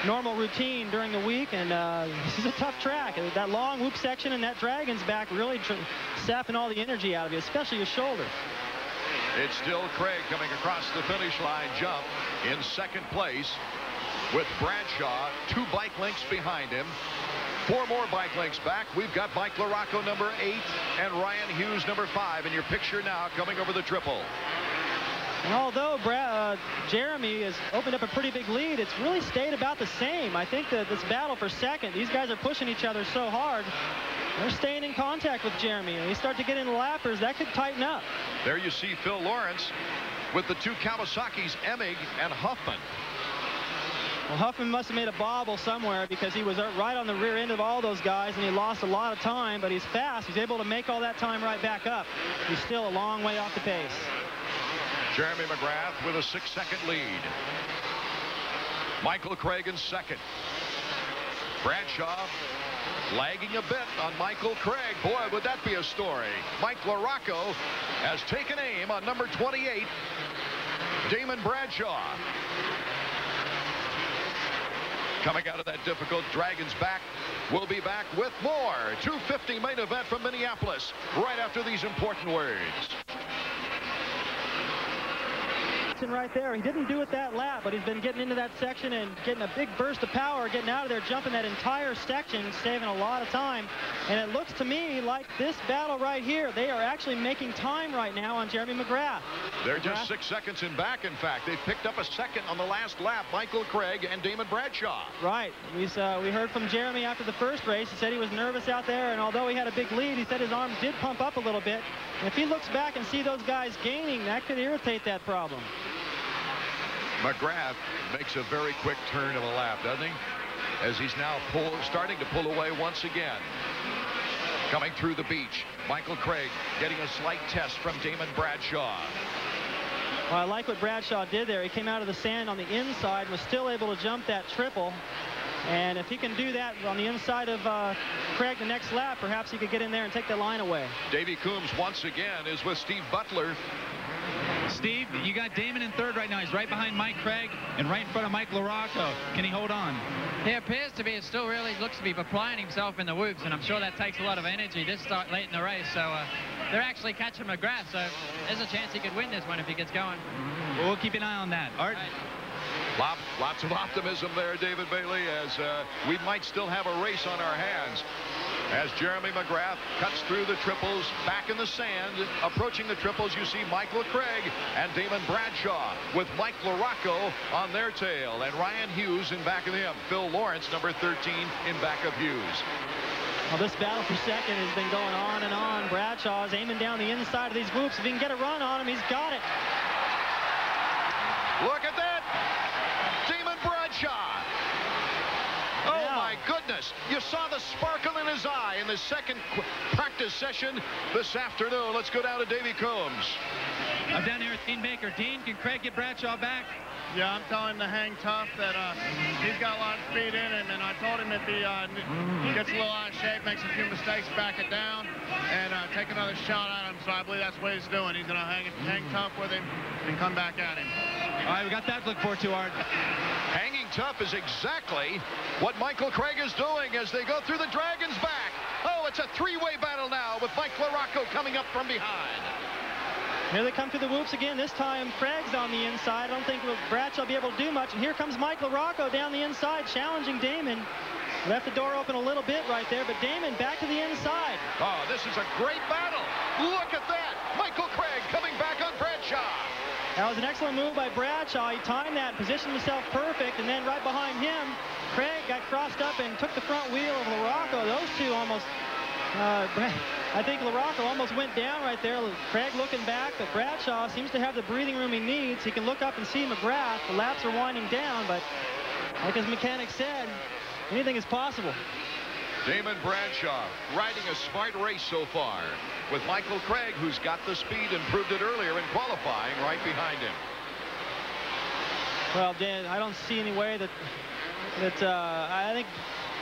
normal routine during the week, and this is a tough track. That long whoop section and that Dragon's back really sapping all the energy out of you, especially your shoulder. It's still Craig coming across the finish line jump in 2nd place with Bradshaw 2 bike lengths behind him. 4 more bike lengths back. We've got Mike LaRocco, number 8, and Ryan Hughes, number 5, in your picture now coming over the triple. And although Jeremy has opened up a pretty big lead, it's really stayed about the same. I think that this battle for 2nd, these guys are pushing each other so hard. They're staying in contact with Jeremy. And they start to get into lappers. That could tighten up. There you see Phil Lawrence with the 2 Kawasaki's, Emig and Huffman. Well, Huffman must have made a bobble somewhere because he was right on the rear end of all those guys, and he lost a lot of time, but he's fast. He's able to make all that time right back up. He's still a long way off the pace. Jeremy McGrath with a 6-second lead. Michael Craig in second. Bradshaw lagging a bit on Michael Craig. Boy, would that be a story. Mike LaRocco has taken aim on number 28, Damon Bradshaw. Coming out of that difficult Dragon's back. We'll be back with more 250 main event from Minneapolis right after these important words. Right there, he didn't do it that lap, but he's been getting into that section and getting a big burst of power, getting out of there, jumping that entire section, saving a lot of time. And it looks to me like this battle right here, they are actually making time right now on Jeremy McGrath. They're just 6 seconds in back. In fact, they picked up a second on the last lap, Michael Craig and Damon Bradshaw. Right. We heard from Jeremy after the first race. He said he was nervous out there, and although he had a big lead, he said his arms did pump up a little bit. And if he looks back and see those guys gaining, that could irritate that problem. McGrath makes a very quick turn of a lap, doesn't he? As he's now starting to pull away once again. Coming through the beach, Michael Craig getting a slight test from Damon Bradshaw. Well, I like what Bradshaw did there. He came out of the sand on the inside, was still able to jump that triple. And if he can do that on the inside of Craig the next lap, perhaps he could get in there and take the line away. Davey Coombs once again is with Steve Butler. Steve, you got Damon in third right now. He's right behind Mike Craig and right in front of Mike LaRocco. Can he hold on? He appears to be. It still really looks to be applying himself in the whoops, and I'm sure that takes a lot of energy this start late in the race. So they're actually catching McGrath, so there's a chance he could win this one if he gets going. Well, we'll keep an eye on that. Art? Right. Lots of optimism there, David Bailey, as we might still have a race on our hands. As Jeremy McGrath cuts through the triples, back in the sand, approaching the triples, you see Michael Craig and Damon Bradshaw with Mike LaRocco on their tail, and Ryan Hughes in back of him. Phil Lawrence, number 13, in back of Hughes. Well, this battle for second has been going on and on. Bradshaw is aiming down the inside of these whoops. If he can get a run on him, he's got it. Look at that! Damon Bradshaw! Oh, my goodness. You saw the sparkle in his eye in the second practice session this afternoon. Let's go down to Davey Combs. I'm down here with Dean Baker. Dean, can Craig get Bradshaw back? Yeah, I'm telling him to hang tough, that he's got a lot of speed in him, and I told him if he gets a little out of shape, makes a few mistakes, back it down, and take another shot at him. So I believe that's what he's doing. He's going to hang tough with him and come back at him. All right, we got that to look forward to, Art. Hanging tough is exactly what Michael Craig is doing as they go through the Dragon's back. Oh, it's a three-way battle now with Mike LaRocco coming up from behind. Here they come through the whoops again. This time, Craig's on the inside. I don't think Bradshaw will be able to do much. And here comes Mike LaRocco down the inside, challenging Damon. Left the door open a little bit right there, but Damon back to the inside. Oh, this is a great battle. Look at that. Michael Craig coming back on Bradshaw. That was an excellent move by Bradshaw. He timed that, positioned himself perfect, and then right behind him, Craig got crossed up and took the front wheel of LaRocco. Those two almost, I think LaRocco almost went down right there. Craig looking back, but Bradshaw seems to have the breathing room he needs. He can look up and see McGrath. The laps are winding down, but like his mechanic said, anything is possible. Damon Bradshaw riding a smart race so far with Michael Craig, who's got the speed and proved it earlier in qualifying, right behind him. Well, Dan, I don't see any way that I think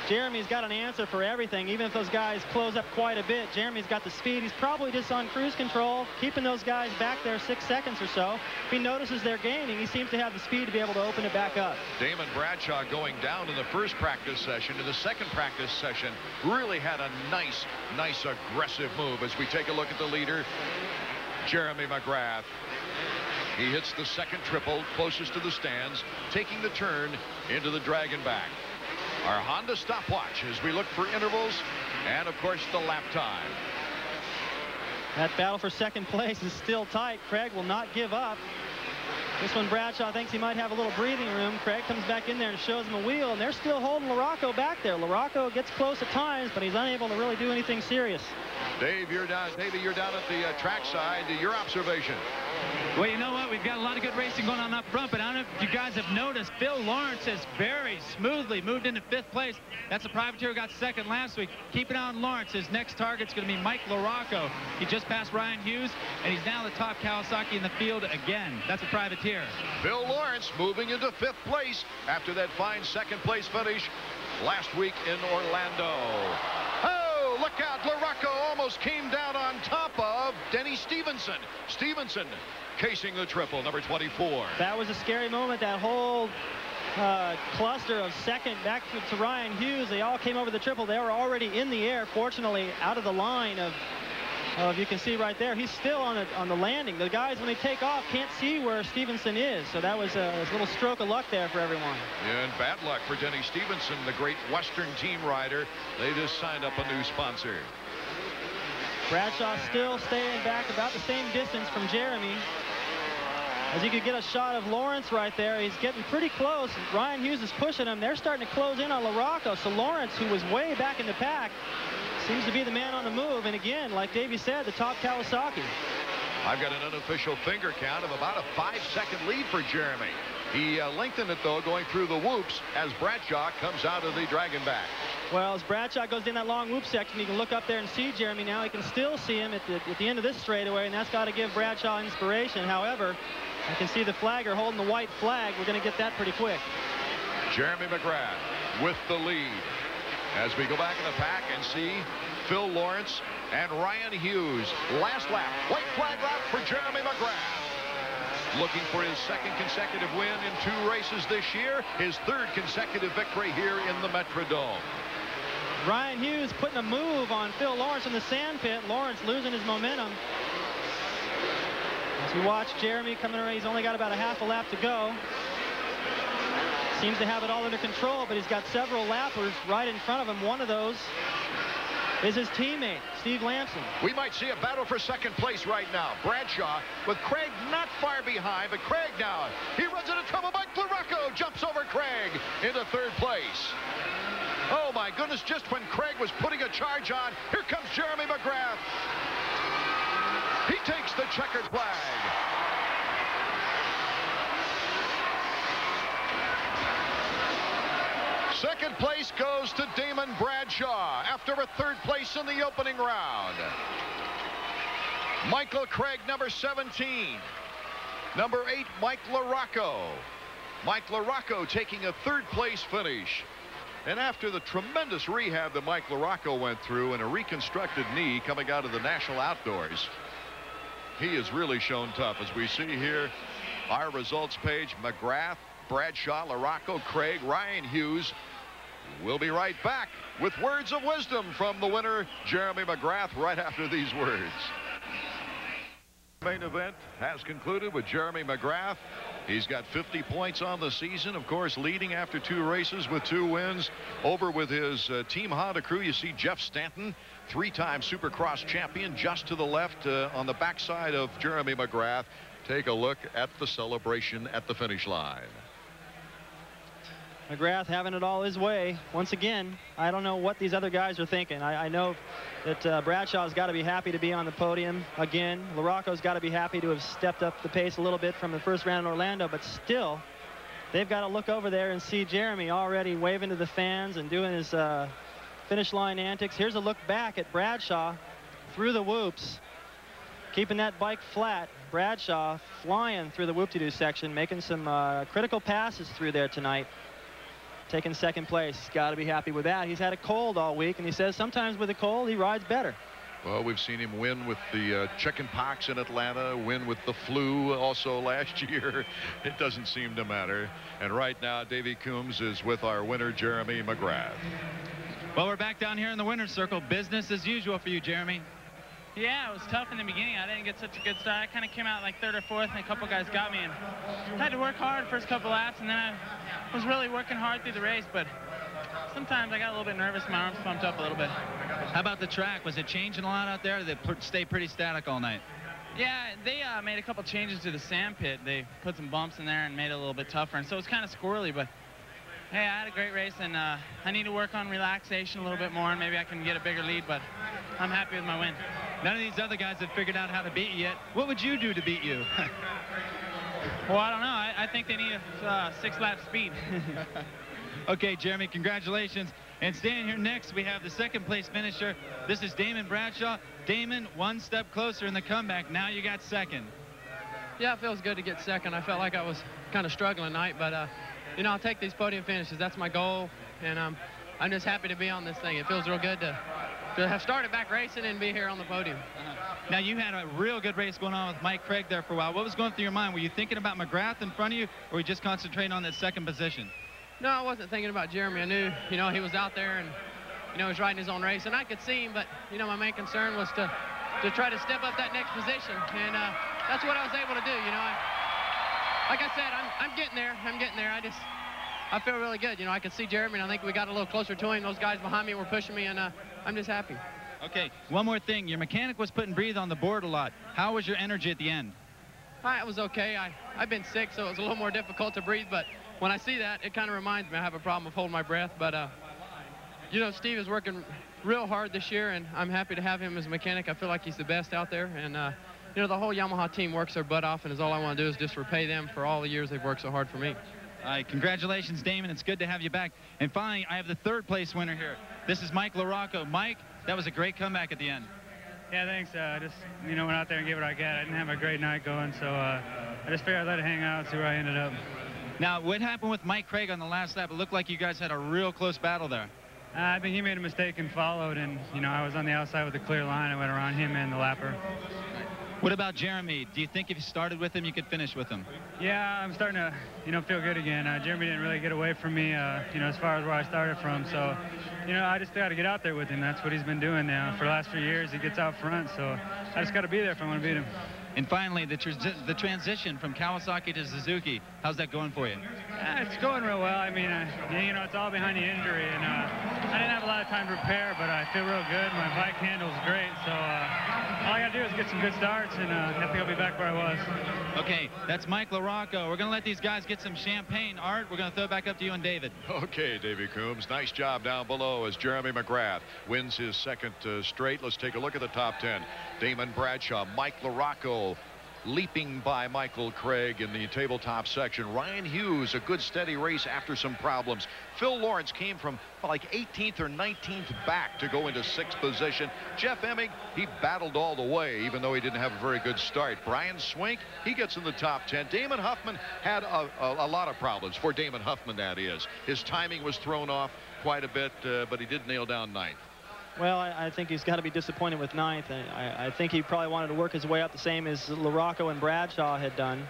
Jeremy's got an answer for everything. Even if those guys close up quite a bit, Jeremy's got the speed. He's probably just on cruise control, keeping those guys back there 6 seconds or so. If he notices they're gaining, he seems to have the speed to be able to open it back up. Damon Bradshaw going down in the first practice session. In the second practice session, really had a nice aggressive move. As we take a look at the leader, Jeremy McGrath. He hits the second triple closest to the stands, taking the turn into the Dragon back. Our Honda stopwatch as we look for intervals and, of course, the lap time. That battle for second place is still tight. Craig will not give up. This one, Bradshaw thinks he might have a little breathing room. Craig comes back in there and shows him a wheel, and they're still holding LaRocco back there. LaRocco gets close at times, but he's unable to really do anything serious. Dave, you're down. Davey, you're down at the track side. Your observation. Well, you know what? We've got a lot of good racing going on up front, but I don't know if you guys have noticed, Phil Lawrence has very smoothly moved into 5th place. That's a privateer who got 2nd last week. Keep an eye on Lawrence. His next target's going to be Mike LaRocco. He just passed Ryan Hughes, and he's now the top Kawasaki in the field again. That's a privateer. Phil Lawrence moving into 5th place after that fine 2nd place finish last week in Orlando. Oh, look out. LaRocco almost came down on top of Denny Stevenson. Stevenson casing the triple, number 24. That was a scary moment. That whole cluster of 2nd back to Ryan Hughes. They all came over the triple. They were already in the air, fortunately, out of the line of you can see right there, he's still on the landing. The guys, when they take off, can't see where Stevenson is. So that was a little stroke of luck there for everyone. Yeah, and bad luck for Denny Stevenson, the great Western team rider. They just signed up a new sponsor. Bradshaw still staying back about the same distance from Jeremy. As you could get a shot of Lawrence right there, he's getting pretty close. Ryan Hughes is pushing him. They're starting to close in on LaRocco. So Lawrence, who was way back in the pack, seems to be the man on the move. And again, like Davey said, the top Kawasaki. I've got an unofficial finger count of about a 5-second lead for Jeremy. He lengthened it, though, going through the whoops as Bradshaw comes out of the dragon back. Well, as Bradshaw goes in that long whoop section, you can look up there and see Jeremy now. You can still see him at the end of this straightaway, and that's got to give Bradshaw inspiration. However, I can see the flagger holding the white flag. We're going to get that pretty quick. Jeremy McGrath with the lead. As we go back in the pack and see Phil Lawrence and Ryan Hughes. Last lap, white flag route for Jeremy McGrath. Looking for his 2nd consecutive win in 2 races this year. His 3rd consecutive victory here in the Metrodome. Ryan Hughes putting a move on Phil Lawrence in the sand pit. Lawrence losing his momentum. As we watch Jeremy coming around, he's only got about a half a lap to go. Seems to have it all under control, but he's got several lappers right in front of him. One of those is his teammate, Steve Lamson. We might see a battle for 2nd place right now. Bradshaw with Craig not far behind, but Craig now, he runs into trouble. Mike LaRocco jumps over Craig into 3rd place. Oh my goodness, just when Craig was putting a charge on, here comes Jeremy McGrath. He takes the checkered flag. Second place goes to Damon Bradshaw after a 3rd place in the opening round. Michael Craig, number 17. Number 8, Mike LaRocco. Mike LaRocco taking a 3rd place finish. And after the tremendous rehab that Mike LaRocco went through and a reconstructed knee coming out of the National Outdoors, he has really shown tough. As we see here, our results page, McGrath, Bradshaw, LaRocco, Craig, Ryan Hughes. We'll be right back with words of wisdom from the winner, Jeremy McGrath, right after these words. Main event has concluded with Jeremy McGrath. He's got 50 points on the season, of course, leading after 2 races with 2 wins. Over with his Team Honda crew, you see Jeff Stanton, 3-time Supercross champion, just to the left on the backside of Jeremy McGrath. Take a look at the celebration at the finish line. McGrath having it all his way. Once again, I don't know what these other guys are thinking. I know that Bradshaw's got to be happy to be on the podium again. LaRocco's got to be happy to have stepped up the pace a little bit from the first round in Orlando, but still, they've got to look over there and see Jeremy already waving to the fans and doing his finish line antics. Here's a look back at Bradshaw through the whoops, keeping that bike flat. Bradshaw flying through the whoop-de-doo section, making some critical passes through there tonight. Taking 2nd place. Got to be happy with that. He's had a cold all week, and he says sometimes with a cold, he rides better. Well, we've seen him win with the chicken pox in Atlanta, win with the flu also last year. It doesn't seem to matter. And right now, Davey Coombs is with our winner, Jeremy McGrath. Well, we're back down here in the winner's circle. Business as usual for you, Jeremy. Yeah, it was tough in the beginning. I didn't get such a good start. I kind of came out like 3rd or 4th, and a couple guys got me. And I had to work hard first couple laps, and then I was really working hard through the race. But sometimes I got a little bit nervous. My arms pumped up a little bit. How about the track? Was it changing a lot out there? Or did it stay pretty static all night? Yeah, they made a couple changes to the sand pit. They put some bumps in there and made it a little bit tougher. And so it's kind of squirrely, but hey, I had a great race, and I need to work on relaxation a little bit more, and maybe I can get a bigger lead, but I'm happy with my win. None of these other guys have figured out how to beat you yet. What would you do to beat you? Well, I don't know. I think they need a 6-lap speed. Okay, Jeremy, congratulations. And staying here next, we have the second place finisher. This is Damon Bradshaw. Damon, one step closer in the comeback. Now you got second. Yeah, it feels good to get second. I felt like I was kind of struggling tonight, but, you know, I'll take these podium finishes. That's my goal, and I'm just happy to be on this thing. It feels real good to have started back racing and be here on the podium. Now, you had a real good race going on with Mike Craig there for a while. What was going through your mind? Were you thinking about McGrath in front of you, or were you just concentrating on that second position? No, I wasn't thinking about Jeremy. I knew, you know, he was out there and, you know, he was riding his own race, and I could see him, but, you know, my main concern was to try to step up that next position, and that's what I was able to do. You know, like I said, I'm getting there. I'm getting there. I feel really good. You know, I could see Jeremy, and I think we got a little closer to him. Those guys behind me were pushing me, and I'm just happy. Okay, one more thing. Your mechanic was putting breathe on the board a lot. How was your energy at the end? It was okay. I've been sick, so it was a little more difficult to breathe, but when I see that, it kind of reminds me I have a problem of holding my breath. But, you know, Steve is working real hard this year, and I'm happy to have him as a mechanic. I feel like he's the best out there, and, you know, the whole Yamaha team works their butt off, and all I want to do is just repay them for all the years they've worked so hard for me. All right, congratulations, Damon. It's good to have you back. And finally, I have the third place winner here. This is Mike LaRocco. Mike, that was a great comeback at the end. Yeah, thanks. Just, you know, went out there and gave it what I got. I didn't have a great night going, so I just figured I'd let it hang out and see where I ended up. Now, what happened with Mike Craig on the last lap? It looked like you guys had a real close battle there. I think he made a mistake and followed, and, you know, I was on the outside with a clear line. I went around him and the lapper. What about Jeremy? Do you think if you started with him, you could finish with him? Yeah, I'm starting to, you know, feel good again. Jeremy didn't really get away from me, you know, as far as where I started from. So, you know, I just got to get out there with him. That's what he's been doing now for the last few years. He gets out front, so I just got to be there if I want to beat him. And finally, the transition from Kawasaki to Suzuki, how's that going for you? It's going real well. I mean, you know, it's all behind the injury, and I didn't have a lot of time to prepare, but I feel real good. My bike handle's great, so all I got to do is get some good starts, and I think I'll be back where I was. Okay, that's Mike LaRocco. We're going to let these guys get some champagne. Art, we're going to throw it back up to you and David. Okay, Davey Coombs, nice job down below as Jeremy McGrath wins his second straight. Let's take a look at the top 10. Damon Bradshaw, Mike LaRocco, leaping by Michael Craig in the tabletop section. Ryan Hughes, a good steady race after some problems. Phil Lawrence came from like 18th or 19th back to go into 6th position. Jeff Emming, he battled all the way, even though he didn't have a very good start. Brian Swink, he gets in the top 10. Damon Huffman had a lot of problems, for Damon Huffman, that is. His timing was thrown off quite a bit, but he did nail down 9th. Well, I think he's got to be disappointed with 9th. I think he probably wanted to work his way up the same as LaRocco and Bradshaw had done.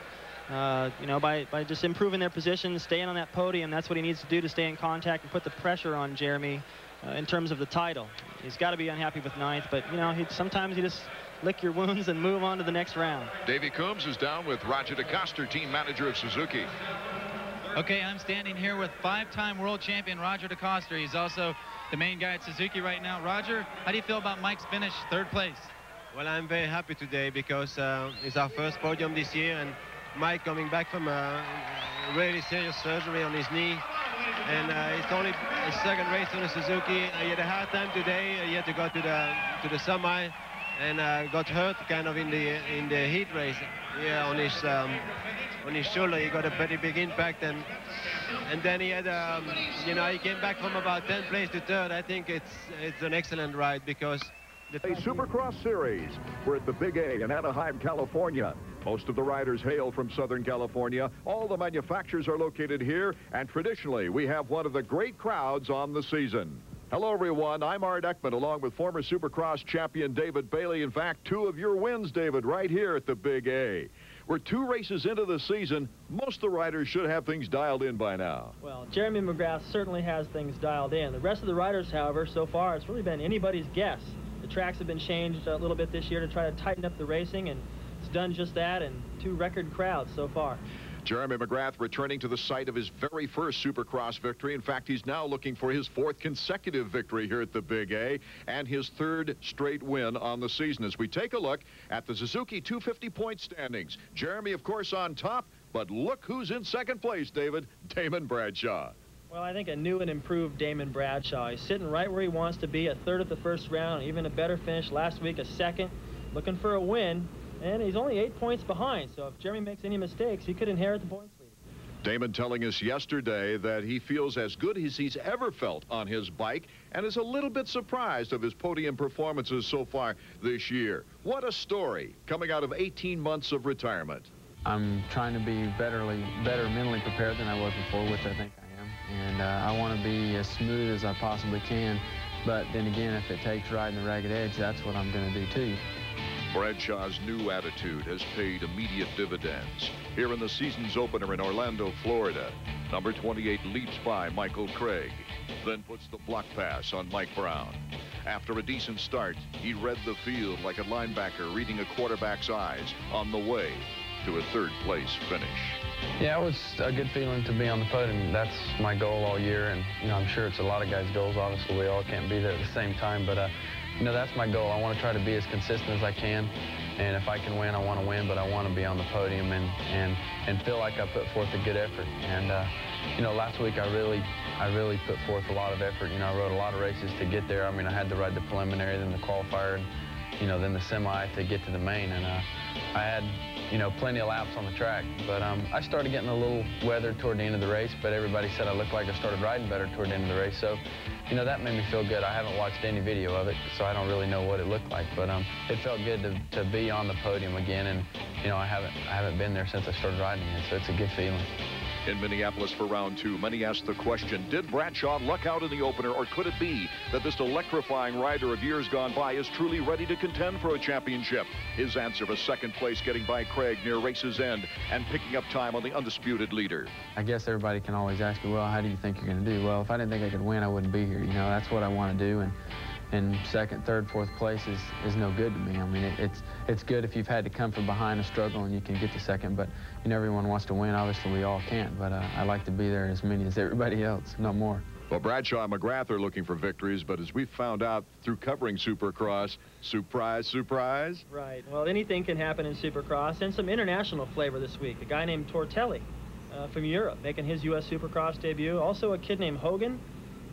You know, by just improving their position, staying on that podium. That's what he needs to do to stay in contact and put the pressure on Jeremy in terms of the title. He's got to be unhappy with 9th, but, you know, sometimes you just lick your wounds and move on to the next round. Davey Coombs is down with Roger DeCoster, team manager of Suzuki. Okay, I'm standing here with 5-time world champion Roger DeCoster. He's also the main guy at Suzuki right now. Roger, how do you feel about Mike's finish, 3rd place? Well, I'm very happy today because it's our first podium this year, and Mike coming back from a really serious surgery on his knee, and it's only his 2nd race on the Suzuki. He had a hard time today. He had to go to the semi, and got hurt kind of in the heat race. Yeah, on his shoulder, he got a pretty big impact, and then he had, you know, he came back from about 10th place to 3rd. I think it's an excellent ride because A Supercross series. We're at the Big A in Anaheim, California. Most of the riders hail from Southern California. All the manufacturers are located here, and traditionally, we have one of the great crowds on the season. Hello, everyone. I'm Art Eckman, along with former Supercross champion David Bailey. In fact, 2 of your wins, David, right here at the Big A. We're 2 races into the season. Most of the riders should have things dialed in by now. Well, Jeremy McGrath certainly has things dialed in. The rest of the riders, however, so far, it's really been anybody's guess. The tracks have been changed a little bit this year to try to tighten up the racing, and it's done just that, and 2 record crowds so far. Jeremy McGrath returning to the site of his very first Supercross victory. In fact, he's now looking for his 4th consecutive victory here at the Big A and his 3rd straight win on the season. As we take a look at the Suzuki 250-point standings, Jeremy, of course, on top, but look who's in 2nd place, David. Damon Bradshaw. Well, I think a new and improved Damon Bradshaw. He's sitting right where he wants to be, a third at the first round, even a better finish last week, a second, looking for a win, and he's only 8 points behind, so if Jeremy makes any mistakes, he could inherit the points lead. Damon telling us yesterday that he feels as good as he's ever felt on his bike and is a little bit surprised of his podium performances so far this year. What a story coming out of 18 months of retirement. I'm trying to be better mentally prepared than I was before, which I think I am. And I want to be as smooth as I possibly can. But then again, if it takes riding the ragged edge, that's what I'm going to do too. Bradshaw's new attitude has paid immediate dividends. Here in the season's opener in Orlando, Florida, number 28 leaps by Michael Craig, then puts the block pass on Mike Brown. After a decent start, he read the field like a linebacker reading a quarterback's eyes on the way to a third-place finish. Yeah, it was a good feeling to be on the podium. That's my goal all year, and I'm sure it's a lot of guys' goals. Obviously, we all can't be there at the same time, but that's my goal. I want to try to be as consistent as I can, and if I can win, I want to win, but I want to be on the podium and feel like I put forth a good effort. And last week I really put forth a lot of effort. I rode a lot of races to get there. I mean, I had to ride the preliminary, then the qualifier, and then the semi to get to the main, and I had plenty of laps on the track, but I started getting a little weathered toward the end of the race, but everybody said I looked like I started riding better toward the end of the race, so that made me feel good. I haven't watched any video of it, so I don't really know what it looked like, but it felt good to be on the podium again, and I haven't been there since I started riding again, so it's a good feeling. In Minneapolis for round two, many asked the question, did Bradshaw luck out in the opener, or could it be that this electrifying rider of years gone by is truly ready to contend for a championship? His answer was second place, getting by Craig near race's end and picking up time on the undisputed leader. I guess everybody can always ask me, well, how do you think you're going to do? Well, if I didn't think I could win, I wouldn't be here. That's what I want to do, and second, third, fourth place is no good to me. I mean, it's good if you've had to come from behind and struggle and you can get to second, but everyone wants to win. Obviously, we all can't, but I like to be there as many as everybody else, no more. Well, Bradshaw and McGrath are looking for victories, but as we found out through covering Supercross, surprise, surprise. Right. Well, anything can happen in Supercross, and some international flavor this week. A guy named Tortelli from Europe making his U.S. Supercross debut. Also a kid named Hogan.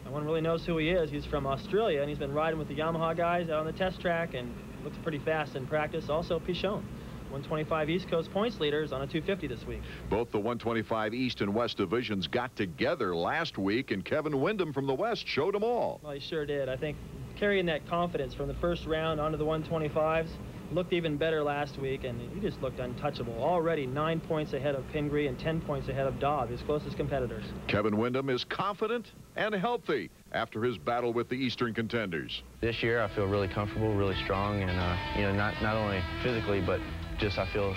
No one really knows who he is. He's from Australia, and he's been riding with the Yamaha guys out on the test track and looks pretty fast in practice. Also Pichon, 125 East Coast points leaders on a 250 this week. Both the 125 East and West divisions got together last week, and Kevin Windham from the West showed them all. Well, he sure did. I think carrying that confidence from the first round onto the 125s, looked even better last week, and he just looked untouchable. Already 9 points ahead of Pingree and 10 points ahead of Dobb, his closest competitors. Kevin Windham is confident and healthy after his battle with the Eastern contenders. This year I feel really comfortable, really strong, and not only physically, but just I feel